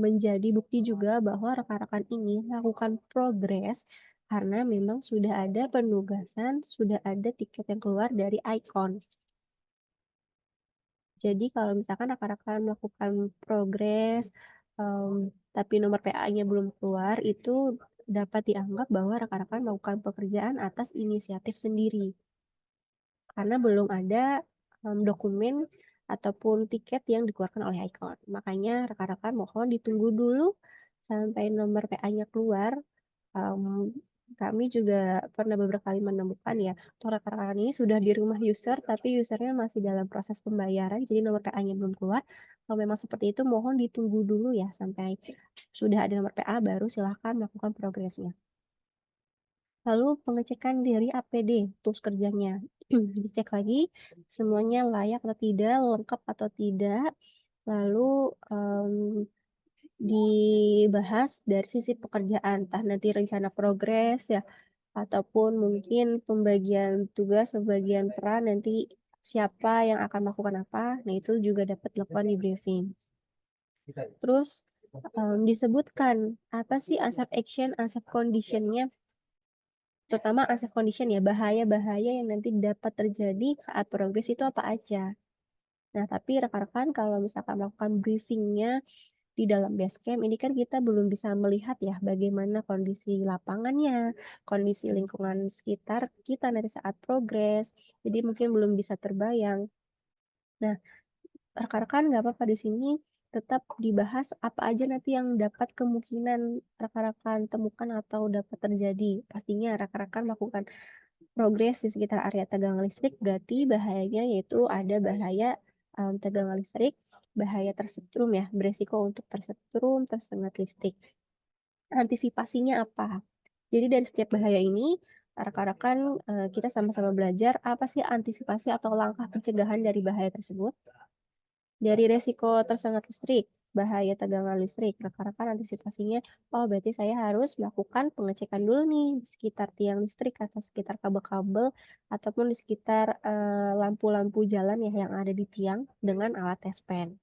menjadi bukti juga bahwa rekan-rekan ini melakukan progres karena memang sudah ada penugasan, sudah ada tiket yang keluar dari Icon. Jadi kalau misalkan rekan-rekan melakukan progres, tapi nomor PA-nya belum keluar, itu dapat dianggap bahwa rekan-rekan melakukan pekerjaan atas inisiatif sendiri. Karena belum ada dokumen ataupun tiket yang dikeluarkan oleh Icon. Makanya rekan-rekan mohon ditunggu dulu sampai nomor PA-nya keluar, kami juga pernah beberapa kali menemukan ya, atau rekan-rekan ini sudah di rumah user, tapi usernya masih dalam proses pembayaran, jadi nomor PA-nya belum keluar. Kalau memang seperti itu, mohon ditunggu dulu ya sampai sudah ada nomor PA, baru silahkan melakukan progresnya. Lalu pengecekan dari APD, tools kerjanya. Dicek lagi semuanya layak atau tidak, lengkap atau tidak. Lalu dibahas dari sisi pekerjaan, entah nanti rencana progres ya, ataupun mungkin pembagian tugas, pembagian peran nanti siapa yang akan melakukan apa. Nah, itu juga dapat dilakukan di briefing. Terus disebutkan apa sih unsafe action, unsafe condition-nya, terutama unsafe condition ya, bahaya-bahaya yang nanti dapat terjadi saat progres itu apa aja. Nah, tapi rekan-rekan kalau misalkan melakukan briefingnya di dalam basecamp ini kan kita belum bisa melihat ya bagaimana kondisi lapangannya, kondisi lingkungan sekitar kita nanti saat progres. Jadi mungkin belum bisa terbayang. Nah, rekan-rekan nggak apa-apa di sini tetap dibahas apa aja nanti yang dapat kemungkinan rekan-rekan temukan atau dapat terjadi. Pastinya rekan-rekan melakukan progres di sekitar area tegangan listrik, berarti bahayanya yaitu ada bahaya tegangan listrik, bahaya tersetrum ya, beresiko untuk tersetrum, tersengat listrik. Antisipasinya apa? Jadi dari setiap bahaya ini, rekan-rekan kita sama-sama belajar apa sih antisipasi atau langkah pencegahan dari bahaya tersebut. Dari resiko tersengat listrik, bahaya tegangan listrik, rekan-rekan antisipasinya, oh berarti saya harus melakukan pengecekan dulu nih di sekitar tiang listrik atau sekitar kabel-kabel ataupun di sekitar lampu-lampu jalan ya yang ada di tiang dengan alat tes pen.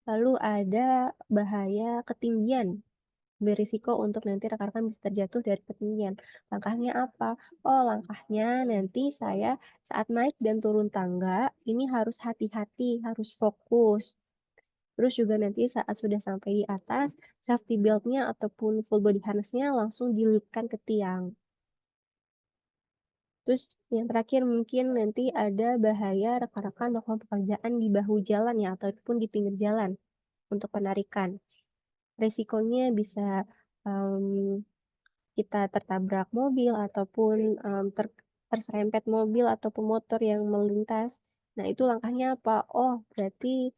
Lalu ada bahaya ketinggian, berisiko untuk nanti rekan-rekan bisa terjatuh dari ketinggian. Langkahnya apa? Oh, langkahnya nanti saya saat naik dan turun tangga, ini harus hati-hati, harus fokus. Terus juga nanti saat sudah sampai di atas, safety belt-nya ataupun full body harness-nya langsung dilipkan ke tiang. Terus yang terakhir mungkin nanti ada bahaya rekan-rekan melakukan pekerjaan di bahu jalan ya, ataupun di pinggir jalan untuk penarikan. Resikonya bisa kita tertabrak mobil ataupun terserempet mobil ataupun motor yang melintas. Nah, itu langkahnya apa? Oh, berarti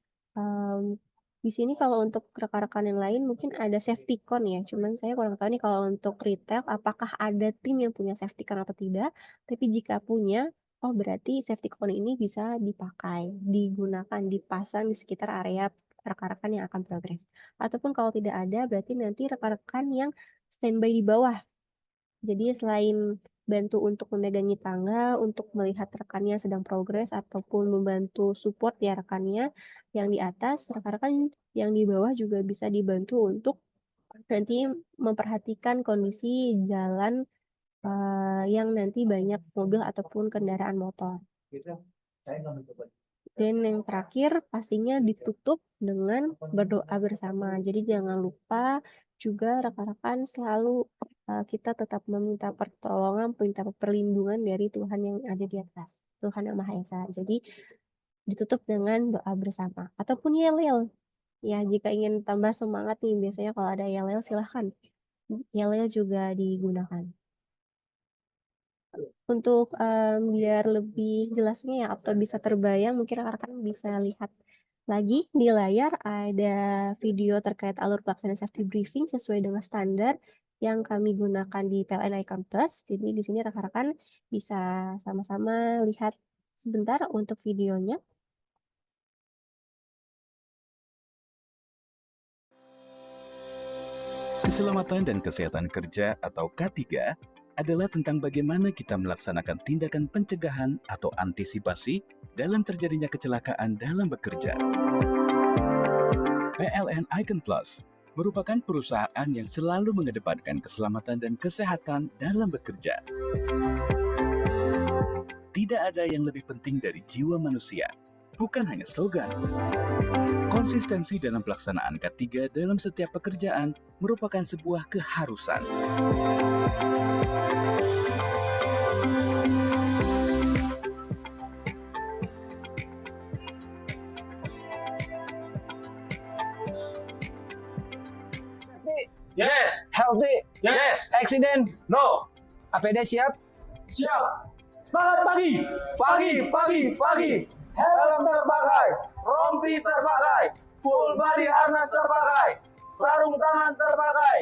di sini kalau untuk rekan-rekan yang lain mungkin ada safety cone ya. Cuman saya kurang tahu nih kalau untuk retail apakah ada tim yang punya safety cone atau tidak. Tapi jika punya, oh berarti safety cone ini bisa dipakai, digunakan, dipasang di sekitar area rekan-rekan yang akan progres. Ataupun kalau tidak ada, berarti nanti rekan-rekan yang standby di bawah. Jadi selain bantu untuk memegangi tangga, untuk melihat rekannya sedang progres, ataupun membantu support ya rekannya yang di atas, rekan-rekan yang di bawah juga bisa dibantu untuk nanti memperhatikan kondisi jalan yang nanti banyak mobil ataupun kendaraan motor. Dan yang terakhir pastinya ditutup dengan berdoa bersama. Jadi jangan lupa juga rekan-rekan selalu kita tetap meminta pertolongan, meminta perlindungan dari Tuhan yang ada di atas, Tuhan yang Maha Esa. Jadi ditutup dengan doa bersama ataupun yel-yel. Ya, jika ingin tambah semangat nih, biasanya kalau ada yel-yel silahkan. Yel-yel juga digunakan. Untuk biar lebih jelasnya ya atau bisa terbayang, mungkin rekan-rekan bisa lihat lagi di layar ada video terkait alur pelaksanaan safety briefing sesuai dengan standar yang kami gunakan di PLN Icon Plus. Jadi di sini rekan-rekan bisa sama-sama lihat sebentar untuk videonya. Keselamatan dan kesehatan kerja atau K3 adalah tentang bagaimana kita melaksanakan tindakan pencegahan atau antisipasi dalam terjadinya kecelakaan dalam bekerja. PLN Icon Plus merupakan perusahaan yang selalu mengedepankan keselamatan dan kesehatan dalam bekerja. Tidak ada yang lebih penting dari jiwa manusia, bukan hanya slogan. Konsistensi dalam pelaksanaan K3 dalam setiap pekerjaan merupakan sebuah keharusan. Yes, healthy. Yes. Accident. No. APD siap. Siap. Semangat pagi. Pagi. Helm terpakai. Rompi terpakai. Full body harness terpakai. Sarung tangan terpakai.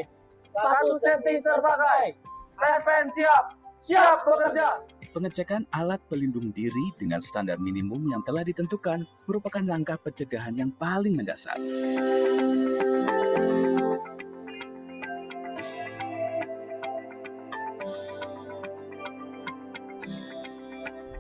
Sepatu safety terpakai. Pen siap. Siap bekerja. Pengecekan alat pelindung diri dengan standar minimum yang telah ditentukan merupakan langkah pencegahan yang paling mendasar.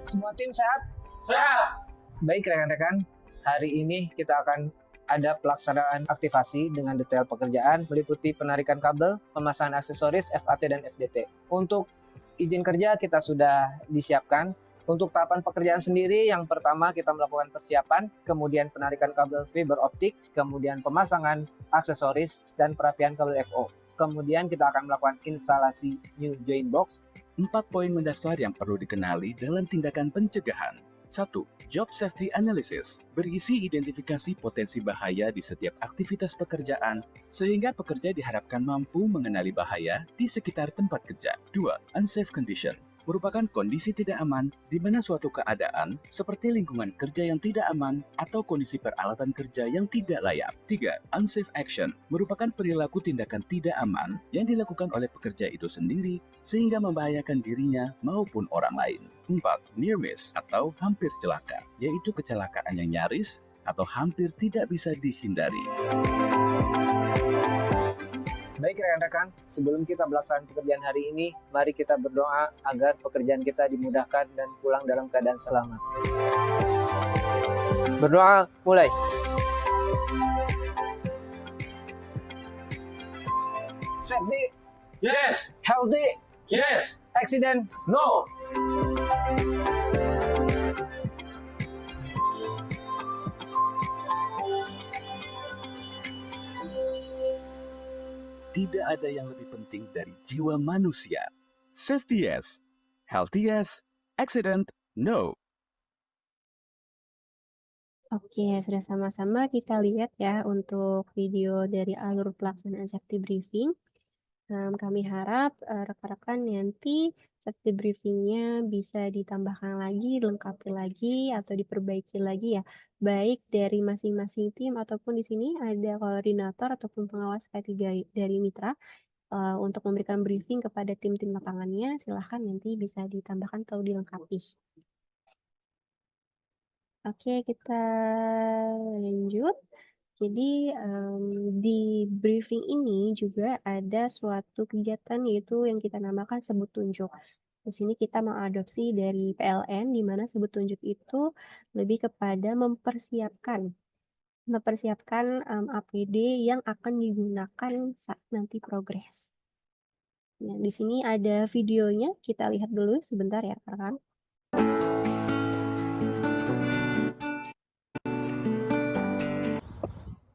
Semua tim sehat? Sehat. Baik rekan-rekan, hari ini kita akan ada pelaksanaan aktivasi dengan detail pekerjaan meliputi penarikan kabel, pemasangan aksesoris FAT dan FDT. Untuk izin kerja kita sudah disiapkan. Untuk tahapan pekerjaan sendiri, yang pertama kita melakukan persiapan, kemudian penarikan kabel fiber optik, kemudian pemasangan aksesoris dan perapian kabel FO. Kemudian kita akan melakukan instalasi new join box. 4 poin mendasar yang perlu dikenali dalam tindakan pencegahan. 1. Job Safety Analysis berisi identifikasi potensi bahaya di setiap aktivitas pekerjaan sehingga pekerja diharapkan mampu mengenali bahaya di sekitar tempat kerja. 2. Unsafe Condition merupakan kondisi tidak aman di mana suatu keadaan seperti lingkungan kerja yang tidak aman atau kondisi peralatan kerja yang tidak layak. 3. Unsafe Action merupakan perilaku tindakan tidak aman yang dilakukan oleh pekerja itu sendiri sehingga membahayakan dirinya maupun orang lain. 4. Near miss atau hampir celaka, yaitu kecelakaan yang nyaris atau hampir tidak bisa dihindari. Baik rekan-rekan, sebelum kita melaksanakan pekerjaan hari ini, mari kita berdoa agar pekerjaan kita dimudahkan dan pulang dalam keadaan selamat. Berdoa mulai. Safety, Yes. healthy, Yes. accident. No. Tidak ada yang lebih penting dari jiwa manusia. Safety yes, healthy yes, accident no. Oke, sudah sama-sama kita lihat ya untuk video dari alur pelaksanaan safety briefing. Kami harap rekan-rekan nanti safety briefingnya bisa ditambahkan lagi, dilengkapi lagi, atau diperbaiki lagi ya. Baik dari masing-masing tim ataupun di sini ada koordinator ataupun pengawas K3 dari mitra. Untuk memberikan briefing kepada tim-tim lapangannya, silahkan nanti bisa ditambahkan atau dilengkapi. Oke, kita lanjut. Jadi di briefing ini juga ada suatu kegiatan yaitu yang kita namakan sebut tunjuk. Di sini kita mengadopsi dari PLN di mana sebut tunjuk itu lebih kepada mempersiapkan APD yang akan digunakan saat nanti progres. Nah, di sini ada videonya, kita lihat dulu sebentar ya, rekan.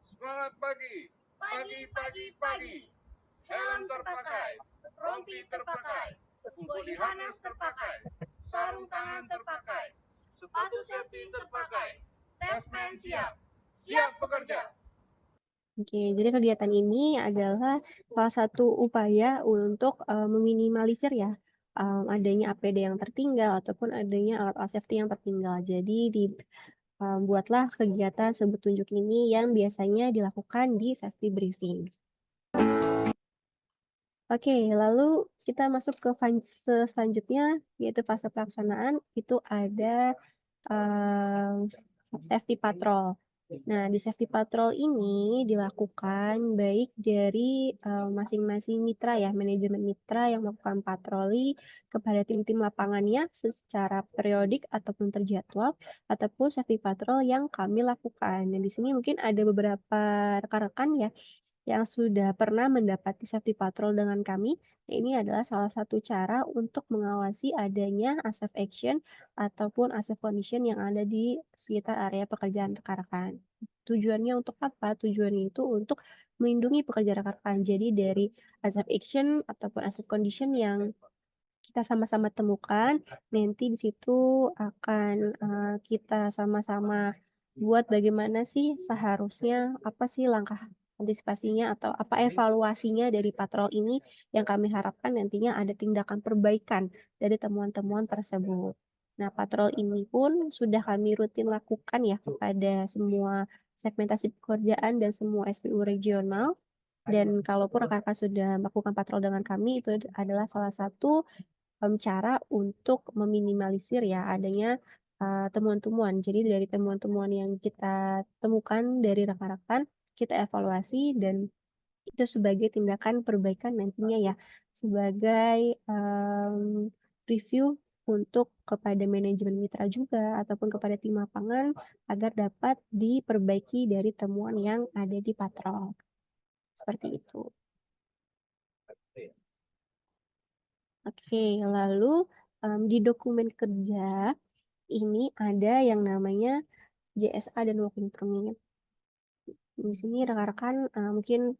Semangat pagi. Helm terpakai, rompi terpakai, body harness terpakai, sarung tangan terpakai, sepatu safety terpakai, pen siap. Siap bekerja. Oke, jadi kegiatan ini adalah salah satu upaya untuk meminimalisir ya adanya APD yang tertinggal ataupun adanya alat-alat safety yang tertinggal. Jadi buatlah kegiatan sebut tunjuk ini yang biasanya dilakukan di safety briefing. Oke, lalu kita masuk ke fase selanjutnya yaitu fase pelaksanaan. Itu ada safety patrol. Nah, di safety patrol ini dilakukan baik dari masing-masing mitra ya, manajemen mitra yang melakukan patroli kepada tim-tim lapangannya secara periodik ataupun terjadwal, ataupun safety patrol yang kami lakukan. Dan di sini mungkin ada beberapa rekan-rekan ya yang sudah pernah mendapati safety patrol dengan kami. Ini adalah salah satu cara untuk mengawasi adanya unsafe action ataupun unsafe condition yang ada di sekitar area pekerjaan rekan-rekan. Tujuannya untuk apa? Tujuannya itu untuk melindungi pekerja rekan-rekan. Jadi dari unsafe action ataupun unsafe condition yang kita sama-sama temukan, nanti di situ akan kita sama-sama buat bagaimana sih seharusnya, apa sih langkah antisipasinya atau apa evaluasinya dari patrol ini yang kami harapkan nantinya ada tindakan perbaikan dari temuan-temuan tersebut. Nah, patrol ini pun sudah kami rutin lakukan ya kepada semua segmentasi pekerjaan dan semua SPU regional. Dan kalaupun rekan-rekan sudah melakukan patrol dengan kami, itu adalah salah satu cara untuk meminimalisir ya adanya temuan-temuan. Jadi dari temuan-temuan yang kita temukan dari rekan-rekan, kita evaluasi dan itu sebagai tindakan perbaikan nantinya ya, sebagai review untuk kepada manajemen mitra juga ataupun kepada tim lapangan agar dapat diperbaiki dari temuan yang ada di patrol. Seperti itu. Oke, lalu di dokumen kerja ini ada yang namanya JSA dan working permit. Di sini rekan-rekan mungkin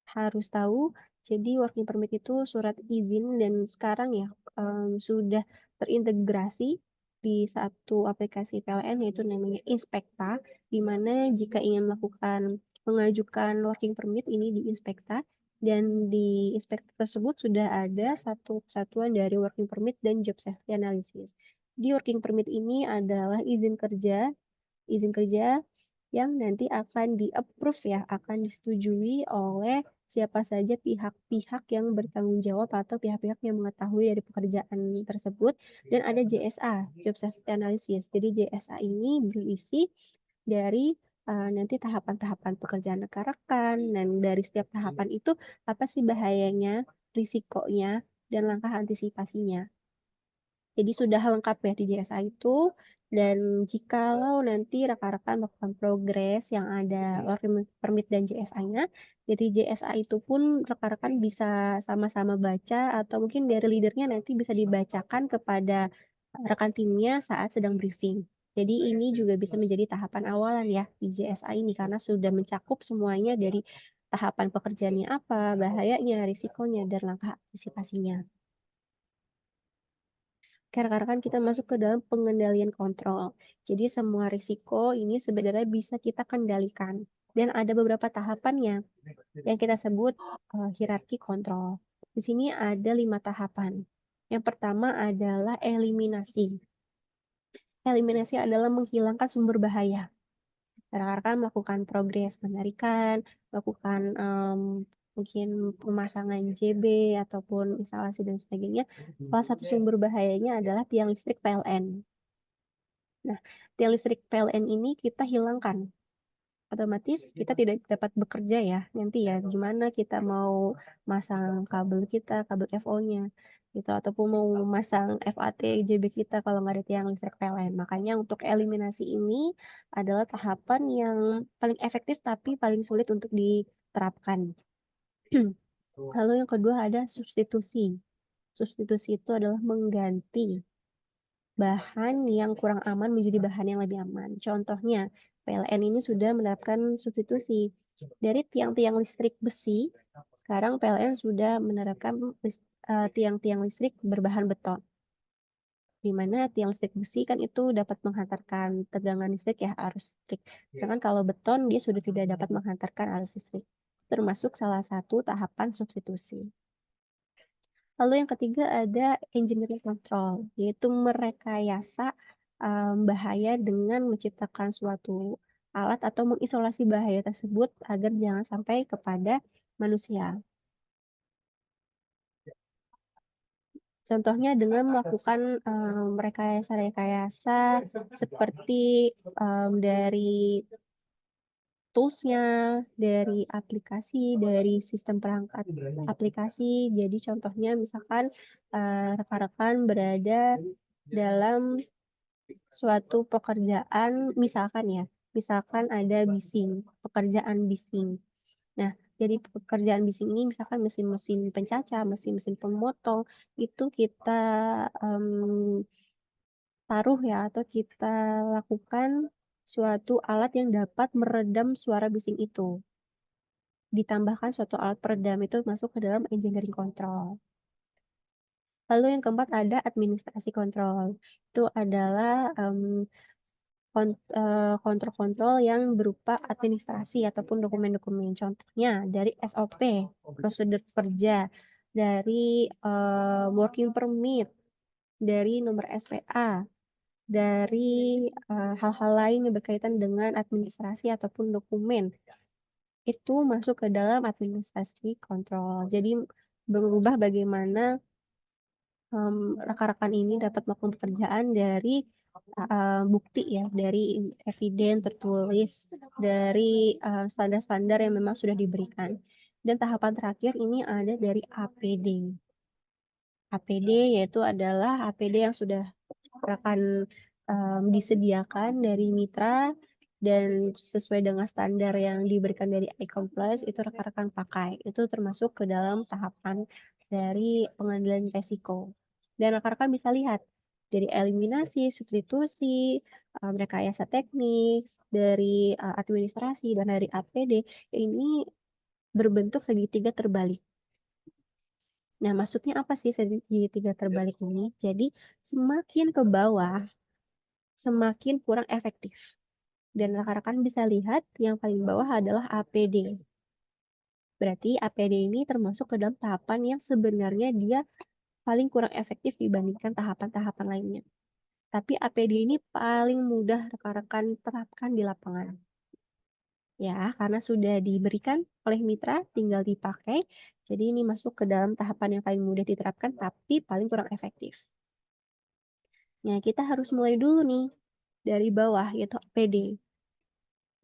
harus tahu, jadi working permit itu surat izin dan sekarang ya sudah terintegrasi di satu aplikasi PLN yaitu namanya Inspekta, di mana jika ingin mengajukan working permit ini di Inspekta, dan di Inspekta tersebut sudah ada satu kesatuan dari working permit dan job safety analysis. Di working permit ini adalah izin kerja yang nanti akan di-approve ya, akan disetujui oleh siapa saja pihak-pihak yang bertanggung jawab atau pihak-pihak yang mengetahui dari pekerjaan tersebut, dan ada JSA, Job Safety Analysis. Jadi JSA ini berisi dari nanti tahapan-tahapan pekerjaan rekan-rekan, dan dari setiap tahapan itu apa sih bahayanya, risikonya, dan langkah antisipasinya. Jadi sudah lengkap ya di JSA itu, dan jikalau nanti rekan-rekan melakukan progres yang ada working permit dan JSA-nya, jadi JSA itu pun rekan-rekan bisa sama-sama baca atau mungkin dari leadernya nanti bisa dibacakan kepada rekan timnya saat sedang briefing. Jadi ini juga bisa menjadi tahapan awalan ya di JSA ini karena sudah mencakup semuanya dari tahapan pekerjaannya apa, bahayanya, risikonya, dan langkah antisipasinya. Rekan-rekan kita masuk ke dalam pengendalian kontrol. Jadi semua risiko ini sebenarnya bisa kita kendalikan. Dan ada beberapa tahapannya yang kita sebut hierarki kontrol. Di sini ada 5 tahapan. Yang pertama adalah eliminasi. Eliminasi adalah menghilangkan sumber bahaya. Rekan-rekan melakukan progres penarikan, melakukan mungkin pemasangan JB ataupun instalasi dan sebagainya. Salah satu sumber bahayanya adalah tiang listrik PLN. Nah, tiang listrik PLN ini kita hilangkan. Otomatis kita tidak dapat bekerja ya nanti ya. Gimana kita mau masang kabel kita, kabel FO-nya gitu, ataupun mau masang FAT JB kita kalau nggak ada tiang listrik PLN. Makanya untuk eliminasi ini adalah tahapan yang paling efektif tapi paling sulit untuk diterapkan. Lalu yang kedua ada substitusi. Substitusi itu adalah mengganti bahan yang kurang aman menjadi bahan yang lebih aman. Contohnya, PLN ini sudah menerapkan substitusi dari tiang-tiang listrik besi. Sekarang PLN sudah menerapkan tiang-tiang listrik berbahan beton. Di mana tiang listrik besi kan itu dapat menghantarkan tegangan listrik ya, arus listrik. Sedangkan kalau beton dia sudah tidak dapat menghantarkan arus listrik. Termasuk salah satu tahapan substitusi. Lalu yang ketiga ada engineering control, yaitu merekayasa bahaya dengan menciptakan suatu alat atau mengisolasi bahaya tersebut agar jangan sampai kepada manusia. Contohnya dengan melakukan rekayasa-rekayasa seperti dari tools-nya, dari aplikasi, dari sistem perangkat aplikasi. Jadi contohnya misalkan rekan-rekan berada dalam suatu pekerjaan, misalkan ada bising, pekerjaan bising. Nah, dari pekerjaan bising ini misalkan mesin-mesin pencaca, mesin-mesin pemotong, itu kita taruh ya atau kita lakukan suatu alat yang dapat meredam suara bising itu. Ditambahkan suatu alat peredam itu masuk ke dalam engineering control. Lalu yang keempat ada administrasi kontrol. Itu adalah kontrol-kontrol yang berupa administrasi ataupun dokumen-dokumen. Contohnya dari SOP, prosedur kerja, dari working permit, dari nomor SPA, dari hal-hal lain yang berkaitan dengan administrasi ataupun dokumen. Itu masuk ke dalam administrasi kontrol. Jadi berubah bagaimana rekan-rekan ini dapat melakukan pekerjaan dari bukti ya, dari eviden tertulis, dari standar-standar yang memang sudah diberikan. Dan tahapan terakhir ini ada dari APD. APD yaitu adalah APD yang sudah akan disediakan dari mitra dan sesuai dengan standar yang diberikan dari Icon Plus itu rekan-rekan pakai. Itu termasuk ke dalam tahapan dari pengendalian resiko. Dan rekan-rekan bisa lihat dari eliminasi, substitusi, rekayasa teknis, dari administrasi, dan dari APD, ini berbentuk segitiga terbalik. Nah, maksudnya apa sih segitiga terbalik ini? Jadi, semakin ke bawah, semakin kurang efektif. Dan rekan-rekan bisa lihat yang paling bawah adalah APD. Berarti APD ini termasuk ke dalam tahapan yang sebenarnya dia paling kurang efektif dibandingkan tahapan-tahapan lainnya. Tapi APD ini paling mudah rekan-rekan terapkan di lapangan. Ya, karena sudah diberikan oleh mitra, tinggal dipakai. Jadi ini masuk ke dalam tahapan yang paling mudah diterapkan, tapi paling kurang efektif. Nah, kita harus mulai dulu nih dari bawah, yaitu APD.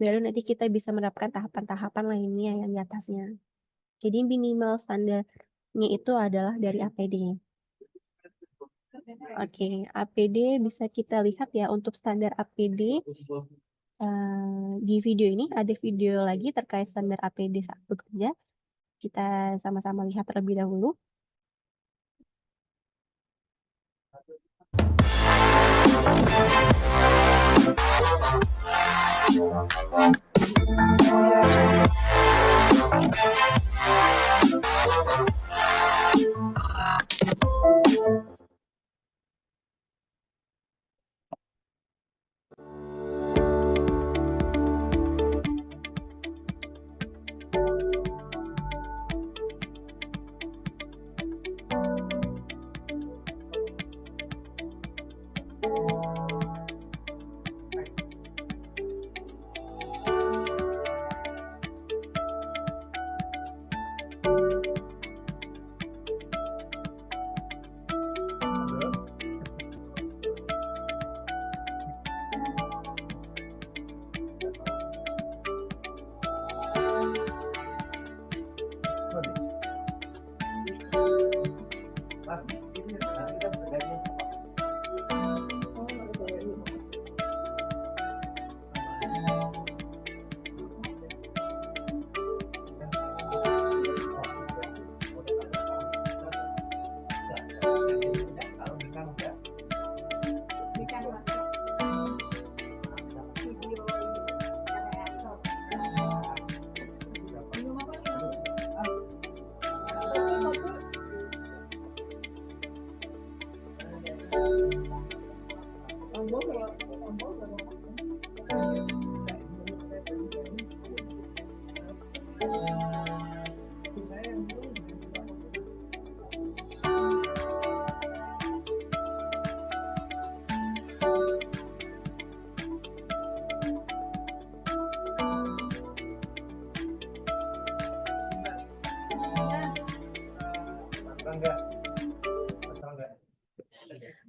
Baru nanti kita bisa menerapkan tahapan-tahapan lainnya yang di atasnya. Jadi minimal standarnya itu adalah dari APD. Oke, APD bisa kita lihat ya untuk standar APD. Di video ini ada video lagi terkait standar APD saat bekerja. Kita sama-sama lihat terlebih dahulu.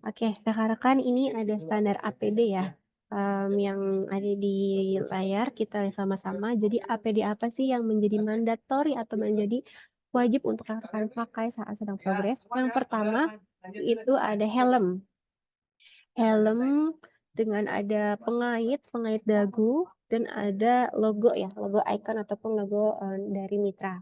Oke, rekan-rekan ini ada standar APD ya, yang ada di layar kita lihat sama-sama. Jadi APD apa sih yang menjadi mandatory atau menjadi wajib untuk rekan-rekan pakai saat sedang progres? Yang pertama itu ada helm. Helm dengan ada pengait dagu, dan ada logo ya, logo icon ataupun logo dari mitra.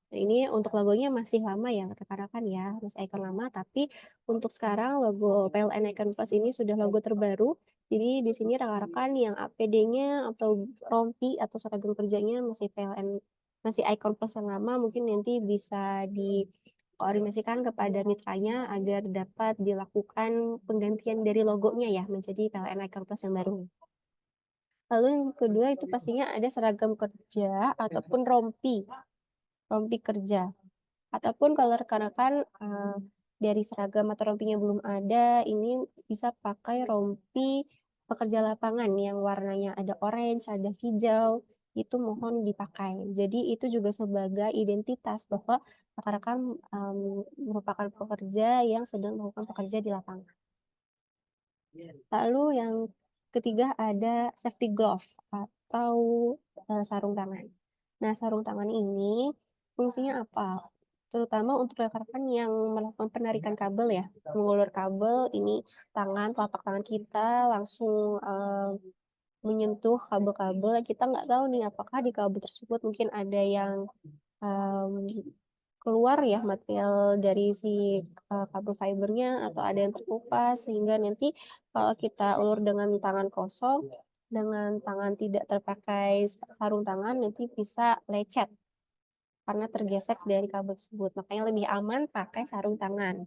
Nah, ini untuk logonya masih lama ya rekan-rekan ya, masih icon lama, tapi untuk sekarang logo PLN Icon Plus ini sudah logo terbaru. Jadi di sini rekan-rekan yang APD-nya atau rompi atau seragam kerjanya masih PLN, masih Icon Plus yang lama, mungkin nanti bisa dikoordinasikan kepada mitranya agar dapat dilakukan penggantian dari logonya ya menjadi PLN Icon Plus yang baru. Lalu yang kedua itu pastinya ada seragam kerja ataupun rompi kerja. Ataupun kalau rekan-rekan dari seragam atau rompinya belum ada, ini bisa pakai rompi pekerja lapangan yang warnanya ada orange, ada hijau, itu mohon dipakai. Jadi itu juga sebagai identitas bahwa rekan-rekan merupakan pekerja yang sedang melakukan pekerja di lapangan. Lalu yang ketiga ada safety glove atau sarung tangan. Nah, sarung tangan ini fungsinya apa? Terutama untuk rekan-rekan yang melakukan penarikan kabel ya, mengulur kabel, ini telapak tangan kita langsung menyentuh kabel-kabel. Kita nggak tahu nih apakah di kabel tersebut mungkin ada yang keluar ya material dari si kabel fibernya atau ada yang terkupas sehingga nanti kalau kita ulur dengan tangan kosong, dengan tangan tidak terpakai sarung tangan nanti bisa lecet karena tergesek dari kabel tersebut. Makanya lebih aman pakai sarung tangan.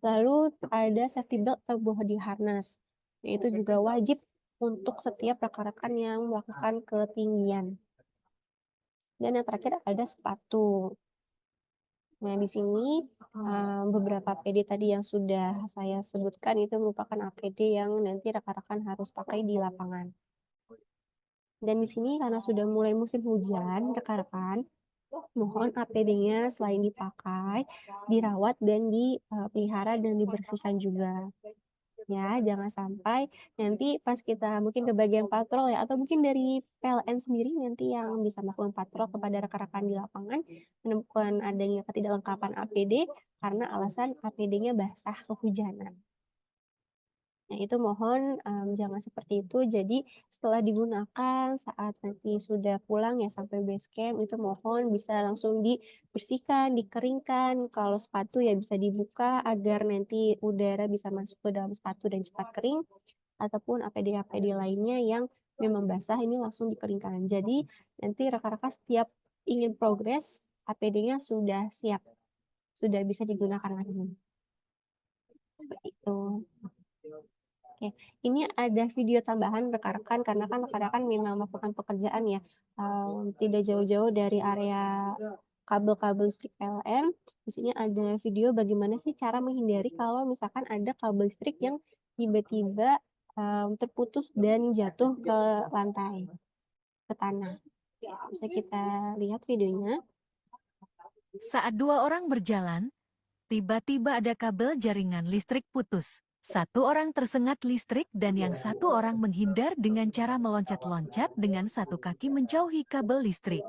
Lalu ada safety belt atau body harness. Itu juga wajib untuk setiap rekan-rekan yang melakukan ketinggian. Dan yang terakhir ada sepatu. Nah, di sini beberapa APD tadi yang sudah saya sebutkan itu merupakan APD yang nanti rekan-rekan harus pakai di lapangan. Dan di sini karena sudah mulai musim hujan, rekan-rekan, mohon APD-nya selain dipakai, dirawat dan dipelihara dan dibersihkan juga. Ya, jangan sampai nanti pas kita mungkin ke bagian patrol ya, atau mungkin dari PLN sendiri nanti yang bisa melakukan patrol kepada rekan-rekan di lapangan menemukan adanya ketidaklengkapan APD karena alasan APD-nya basah kehujanan. Nah, itu mohon jangan seperti itu. Jadi setelah digunakan saat nanti sudah pulang ya sampai base camp itu mohon bisa langsung dibersihkan, dikeringkan. Kalau sepatu ya bisa dibuka agar nanti udara bisa masuk ke dalam sepatu dan cepat kering. Ataupun APD-APD lainnya yang memang basah ini langsung dikeringkan. Jadi nanti rekan-rekan setiap ingin progres APD-nya sudah siap, sudah bisa digunakan lagi. Seperti itu. Oke, ini ada video tambahan rekan-rekan karena kan rekan-rekan memang melakukan pekerjaan ya, tidak jauh-jauh dari area kabel-kabel listrik PLN. Di sini ada video bagaimana sih cara menghindari kalau misalkan ada kabel listrik yang tiba-tiba terputus dan jatuh ke lantai, ke tanah. Bisa kita lihat videonya. Saat dua orang berjalan, tiba-tiba ada kabel jaringan listrik putus. Satu orang tersengat listrik dan yang satu orang menghindar dengan cara meloncat-loncat dengan satu kaki menjauhi kabel listrik.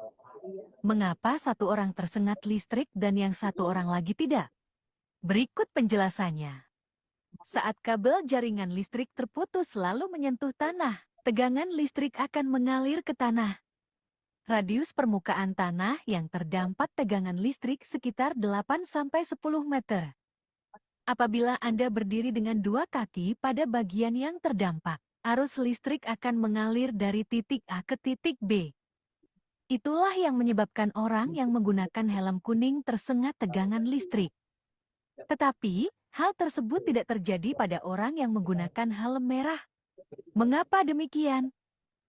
Mengapa satu orang tersengat listrik dan yang satu orang lagi tidak? Berikut penjelasannya. Saat kabel jaringan listrik terputus lalu menyentuh tanah, tegangan listrik akan mengalir ke tanah. Radius permukaan tanah yang terdampak tegangan listrik sekitar 8-10 meter. Apabila Anda berdiri dengan dua kaki pada bagian yang terdampak, arus listrik akan mengalir dari titik A ke titik B. Itulah yang menyebabkan orang yang menggunakan helm kuning tersengat tegangan listrik. Tetapi, hal tersebut tidak terjadi pada orang yang menggunakan helm merah. Mengapa demikian?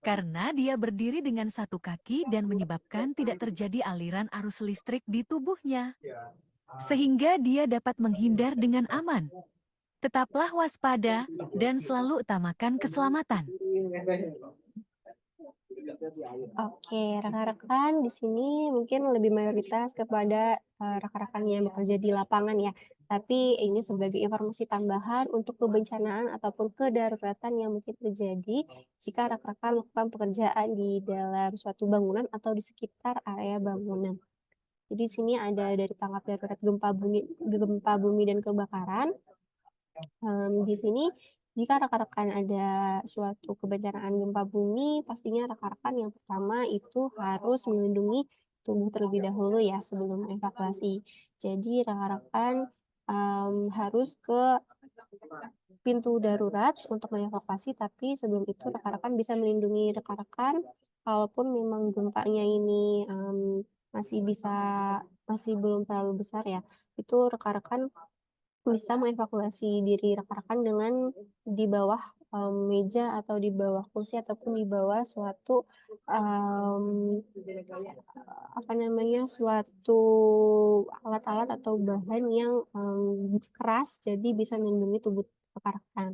Karena dia berdiri dengan satu kaki dan menyebabkan tidak terjadi aliran arus listrik di tubuhnya. Sehingga dia dapat menghindar dengan aman. Tetaplah waspada dan selalu utamakan keselamatan. Oke, rekan-rekan di sini mungkin lebih mayoritas kepada rekan-rekan yang bekerja di lapangan ya. Tapi ini sebagai informasi tambahan untuk kebencanaan ataupun kedaruratan yang mungkin terjadi jika rekan-rekan melakukan pekerjaan di dalam suatu bangunan atau di sekitar area bangunan. Jadi di sini ada dari tanggap darurat gempa bumi dan kebakaran. Di sini jika rekan-rekan ada suatu kebencanaan gempa bumi, pastinya rekan-rekan yang pertama itu harus melindungi tubuh terlebih dahulu ya sebelum evakuasi. Jadi rekan-rekan harus ke pintu darurat untuk mengevakuasi, tapi sebelum itu rekan-rekan bisa melindungi rekan-rekan kalaupun memang gempanya ini masih belum terlalu besar ya, itu rekan-rekan bisa mengevakuasi diri rekan-rekan dengan di bawah meja atau di bawah kursi ataupun di bawah suatu suatu alat-alat atau bahan yang keras, jadi bisa melindungi tubuh rekan-rekan.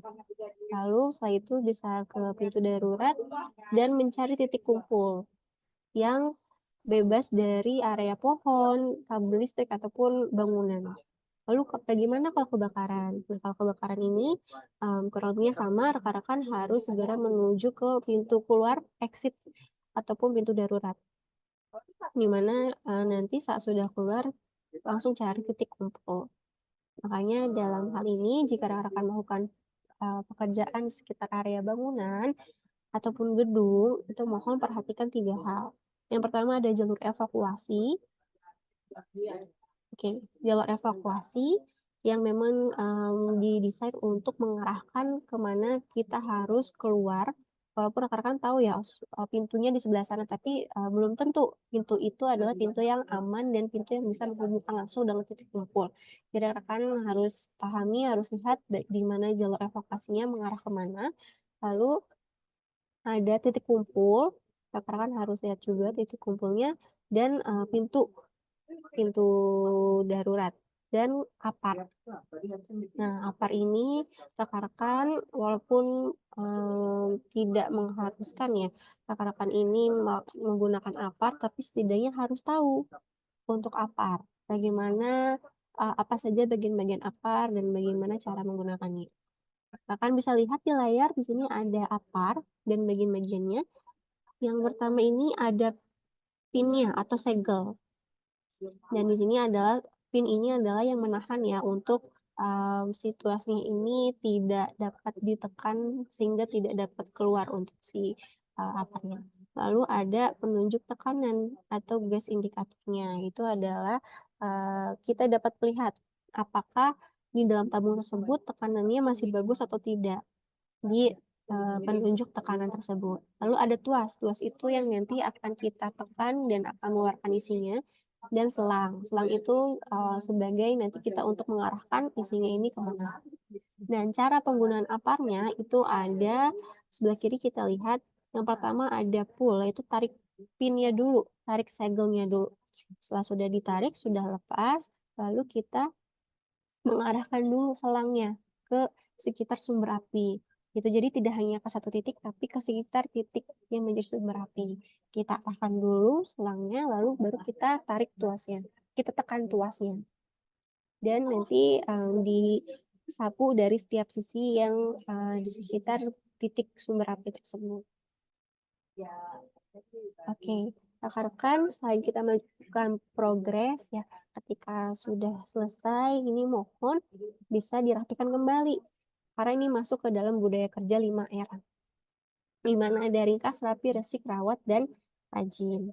Lalu setelah itu bisa ke pintu darurat dan mencari titik kumpul yang bebas dari area pohon, kabel listrik, ataupun bangunan. Lalu bagaimana kalau kebakaran? Nah, kalau kebakaran ini kurang lebihnya sama, rekan-rekan harus segera menuju ke pintu keluar exit ataupun pintu darurat. Di mana nanti saat sudah keluar langsung cari titik kumpul. Makanya dalam hal ini jika rekan-rekan melakukan pekerjaan di sekitar area bangunan ataupun gedung, itu mohon perhatikan 3 hal. Yang pertama ada jalur evakuasi. Oke, jalur evakuasi yang memang didesain untuk mengarahkan kemana kita harus keluar. Walaupun rekan-rekan tahu ya pintunya di sebelah sana, tapi belum tentu pintu itu adalah pintu yang aman dan pintu yang bisa menghubungkan langsung dengan titik kumpul. Jadi rekan harus pahami, harus lihat di mana jalur evakuasinya mengarah kemana. Lalu ada titik kumpul, rekan-rekan harus lihat juga titik kumpulnya dan pintu darurat dan apar. Nah, apar ini rekan-rekan walaupun tidak mengharuskan ya rekan-rekan ini menggunakan apar, tapi setidaknya harus tahu untuk apar. Bagaimana apa saja bagian-bagian apar dan bagaimana cara menggunakannya. Rekan bisa lihat di layar di sini ada apar dan bagian-bagiannya. Yang pertama ini ada pinnya atau segel. Dan di sini adalah pin ini adalah yang menahan ya untuk situasinya ini tidak dapat ditekan sehingga tidak dapat keluar untuk si aparnya. Lalu ada penunjuk tekanan atau gas indikatornya. Itu adalah kita dapat melihat apakah di dalam tabung tersebut tekanannya masih bagus atau tidak di penunjuk tekanan tersebut. Lalu ada tuas. Tuas itu yang nanti akan kita tekan dan akan mengeluarkan isinya. Dan selang. Selang itu sebagai nanti kita untuk mengarahkan isinya ini kemana. Dan cara penggunaan aparnya itu ada sebelah kiri kita lihat. Yang pertama ada pull, yaitu tarik pinnya dulu, tarik segelnya dulu. Setelah sudah ditarik, sudah lepas, lalu kita mengarahkan dulu selangnya ke sekitar sumber api. Gitu. Jadi tidak hanya ke satu titik, tapi ke sekitar titik yang menjadi sumber api. Kita arahkan dulu selangnya, lalu baru kita tarik tuasnya. Kita tekan tuasnya. Dan nanti disapu dari setiap sisi yang di sekitar titik sumber api tersebut. Oke, rekan-rekan, selain kita melakukan progres ya, ketika sudah selesai, ini mohon bisa dirapikan kembali. Karena ini masuk ke dalam budaya kerja 5R. Di mana ada ringkas, rapi, resik, rawat, dan rajin.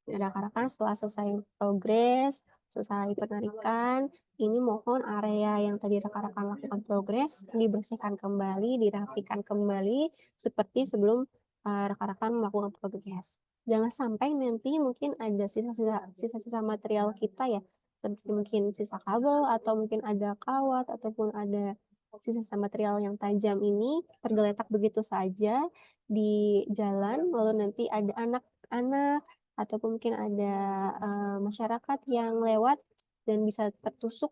Rekan-rekan setelah selesai progres, selesai penarikan, ini mohon area yang tadi rekan-rekan lakukan progres dibersihkan kembali, dirapikan kembali seperti sebelum rekan-rekan melakukan progres. Jangan sampai nanti mungkin ada sisa-sisa material kita ya, seperti mungkin sisa kabel atau mungkin ada kawat ataupun ada sisa material yang tajam ini tergeletak begitu saja di jalan, lalu nanti ada anak-anak ataupun mungkin ada masyarakat yang lewat dan bisa tertusuk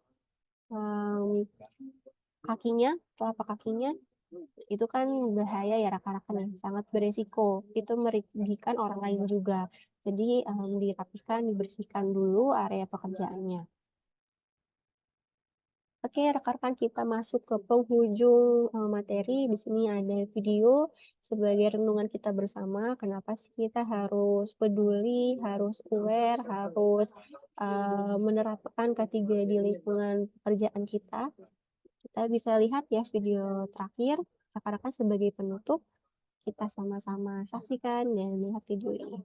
kakinya, telapak kakinya, itu kan bahaya ya rekan-rekan ya, sangat beresiko. Itu merugikan orang lain juga. Jadi dirapikan, dibersihkan dulu area pekerjaannya. Oke, rekan-rekan kita masuk ke penghujung materi. Di sini ada video sebagai renungan kita bersama. Kenapa sih kita harus peduli, harus aware, harus menerapkan K3 di lingkungan pekerjaan kita. Kita bisa lihat ya video terakhir. Rekan-rekan sebagai penutup, kita sama-sama saksikan dan lihat video ini.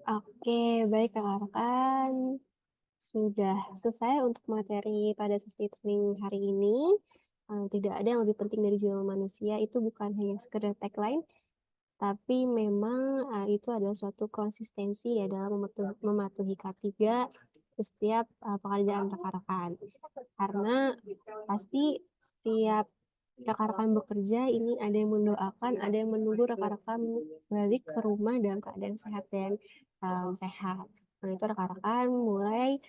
Oke, baik rekan-rekan. Sudah selesai untuk materi pada sesi training hari ini. Tidak ada yang lebih penting dari jiwa manusia, itu bukan hanya sekedar tagline, tapi memang itu adalah suatu konsistensi ya dalam mematuhi K3 setiap pekerjaan rekan-rekan. Karena pasti setiap rekan-rekan bekerja ini ada yang mendoakan, ada yang menunggu rekan-rekan balik ke rumah dalam keadaan sehat dan sehat. Nah, itu rekan-rekan mulai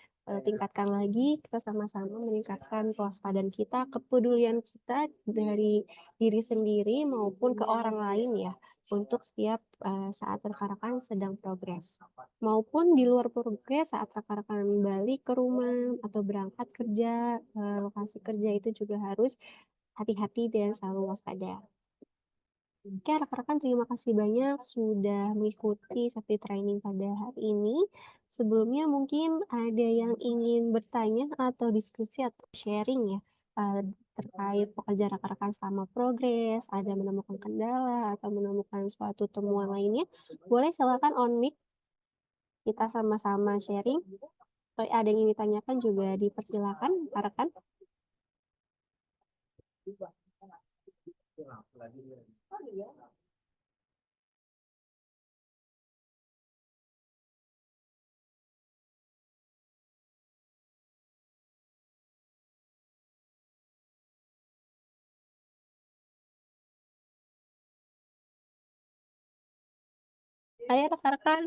tingkatkan lagi, kita sama-sama meningkatkan kewaspadaan kita, kepedulian kita dari diri sendiri maupun ke orang lain ya, untuk setiap saat rekan-rekan sedang progres. Maupun di luar progres saat rekan-rekan balik ke rumah atau berangkat kerja, lokasi kerja itu juga harus hati-hati dan selalu waspada. Oke, rekan-rekan terima kasih banyak sudah mengikuti safety training pada hari ini. Sebelumnya mungkin ada yang ingin bertanya atau diskusi atau sharing ya terkait pekerjaan rekan-rekan selama progres, ada menemukan kendala atau menemukan suatu temuan lainnya. Boleh silakan on mic, kita sama-sama sharing. Kalau ada yang ingin ditanyakan juga dipersilakan, rekan. Ayo rekan-rekan,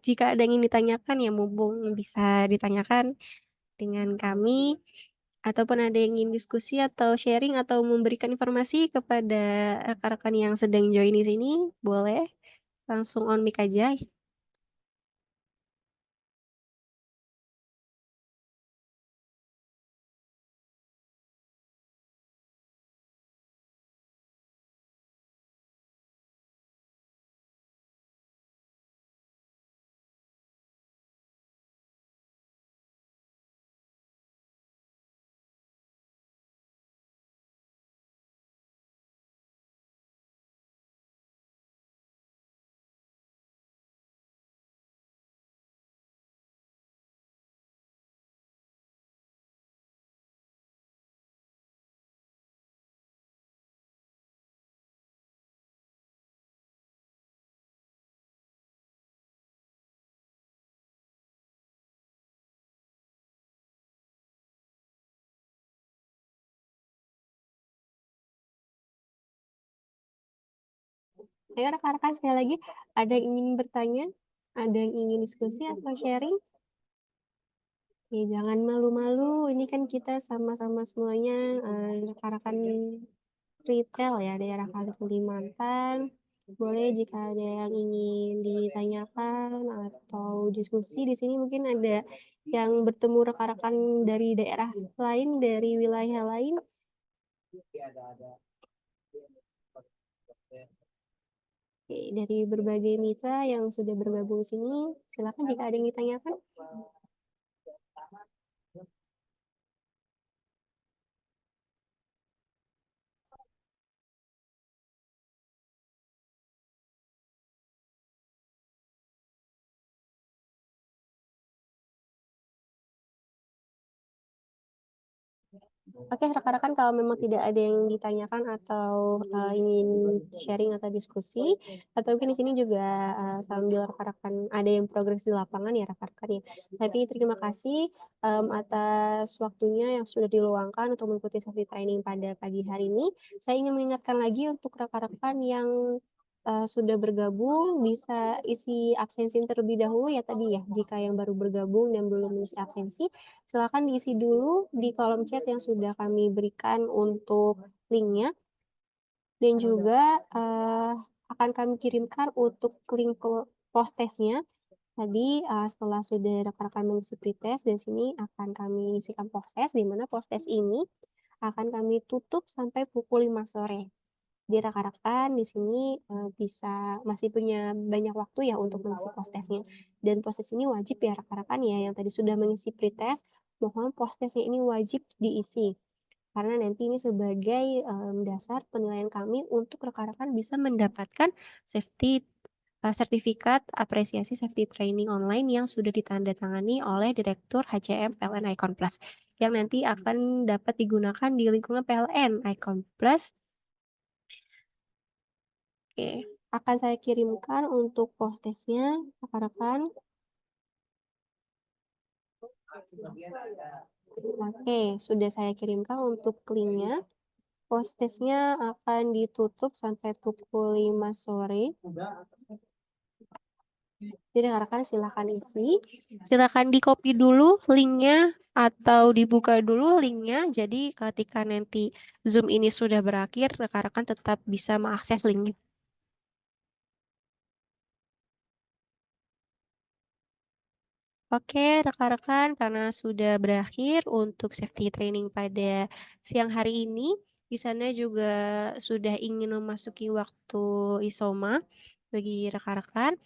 jika ada yang ingin ditanyakan ya mumpung bisa ditanyakan dengan kami, ataupun ada yang ingin diskusi atau sharing atau memberikan informasi kepada rekan-rekan yang sedang join di sini, boleh langsung on mic aja. Ayo rekan-rekan sekali lagi, ada yang ingin bertanya, ada yang ingin diskusi atau sharing? Ya, jangan malu-malu, ini kan kita sama-sama semuanya rekan-rekan retail ya daerah Kalimantan. Boleh jika ada yang ingin ditanyakan atau diskusi di sini mungkin ada yang bertemu rekan-rekan dari daerah lain, dari wilayah lain. Oke, dari berbagai mitra yang sudah bergabung di sini, silakan jika ada yang ditanyakan. Oke, rekan-rekan kalau memang tidak ada yang ditanyakan atau ingin sharing atau diskusi, atau mungkin di sini juga sambil rekan-rekan ada yang progres di lapangan ya rekan-rekan ya. Tapi terima kasih atas waktunya yang sudah diluangkan untuk mengikuti safety training pada pagi hari ini. Saya ingin mengingatkan lagi untuk rekan-rekan yang sudah bergabung bisa isi absensi terlebih dahulu ya tadi ya. Jika yang baru bergabung dan belum mengisi absensi, silakan diisi dulu di kolom chat yang sudah kami berikan untuk linknya dan juga akan kami kirimkan untuk link post testnya. Tadi setelah sudah rekan-rekan mengisi pretest dan sini akan kami isikan post test di mana post test ini akan kami tutup sampai pukul 5 sore. Jadi rekan-rekan di sini bisa masih punya banyak waktu ya untuk mengisi post testnya. Dan post test ini wajib ya rekan-rekan ya yang tadi sudah mengisi pretest, mohon post testnya ini wajib diisi. Karena nanti ini sebagai dasar penilaian kami untuk rekan-rekan bisa mendapatkan sertifikat apresiasi safety training online yang sudah ditandatangani oleh Direktur HCM PLN Icon Plus yang nanti akan dapat digunakan di lingkungan PLN Icon Plus. Oke, akan saya kirimkan untuk post testnya, rekan-rekan. Oke, sudah saya kirimkan untuk linknya. Post testnya akan ditutup sampai pukul 5 sore. Jadi rekan-rekan silakan isi. Silakan di copy dulu linknya atau dibuka dulu linknya. Jadi ketika nanti Zoom ini sudah berakhir, rekan-rekan tetap bisa mengakses linknya. Oke, rekan-rekan, karena sudah berakhir untuk safety training pada siang hari ini, di sana juga sudah ingin memasuki waktu isoma bagi rekan-rekan.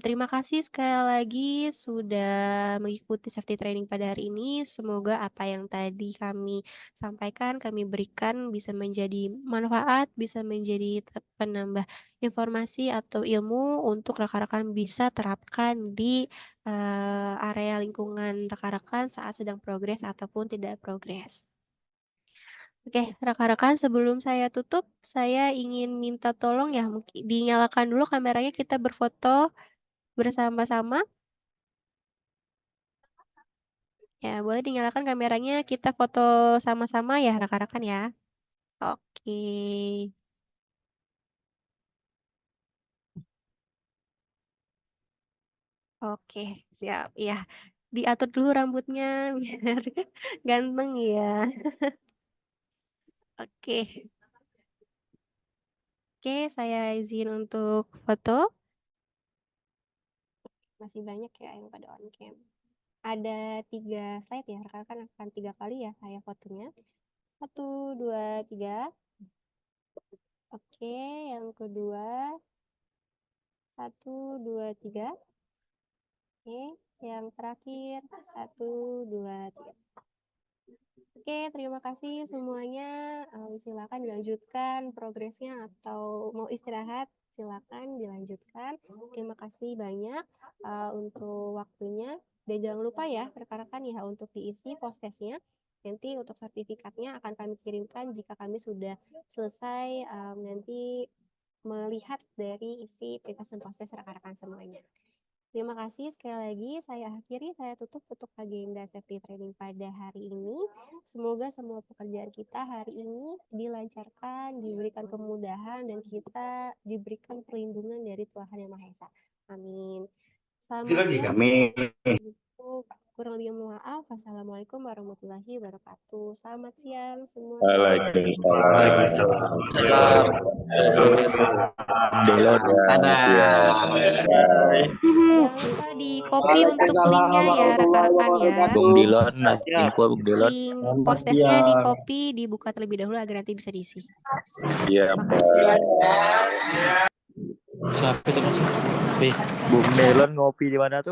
Terima kasih sekali lagi sudah mengikuti safety training pada hari ini. Semoga apa yang tadi kami sampaikan, kami berikan bisa menjadi manfaat, bisa menjadi penambah informasi atau ilmu untuk rekan-rekan bisa terapkan di area lingkungan rekan-rekan saat sedang progres ataupun tidak progres. Oke, rekan-rekan sebelum saya tutup, saya ingin minta tolong ya, mungkin dinyalakan dulu kameranya kita berfoto bersama-sama. Ya, boleh dinyalakan kameranya, kita foto sama-sama ya rekan-rekan ya. Oke. Oke, siap. Ya, diatur dulu rambutnya biar ganteng ya. Oke. Oke, saya izin untuk foto. Masih banyak ya yang pada on cam. Ada 3 slide ya, rekan-rekan akan 3 kali ya saya fotonya. 1, 2, 3. Oke, yang kedua. 1, 2, 3. Oke, yang terakhir. 1, 2, 3. Oke, terima kasih semuanya. Silakan dilanjutkan progresnya atau mau istirahat, silakan dilanjutkan. Terima kasih banyak untuk waktunya. Dan jangan lupa ya, rekan-rekan ya untuk diisi post testnya. Nanti untuk sertifikatnya akan kami kirimkan jika kami sudah selesai nanti melihat dari isi pretest dan post test rekan-rekan semuanya. Terima kasih sekali lagi. Saya tutup untuk agenda safety training pada hari ini. Semoga semua pekerjaan kita hari ini dilancarkan, diberikan kemudahan, dan kita diberikan perlindungan dari Tuhan Yang Maha Esa. Amin. Selamat siang. Kurang lebih mohon maaf. Wassalamualaikum warahmatullahi wabarakatuh. Selamat siang semua. Jangan lupa di copy untuk linknya ya rekan-rekan ya. Bung Dilon, info Bung Dilon. Link postesnya di copy, dibuka terlebih dahulu agar nanti bisa diisi. Iya, Makasih. Siapa itu Bung Dilon ngopi di mana tuh?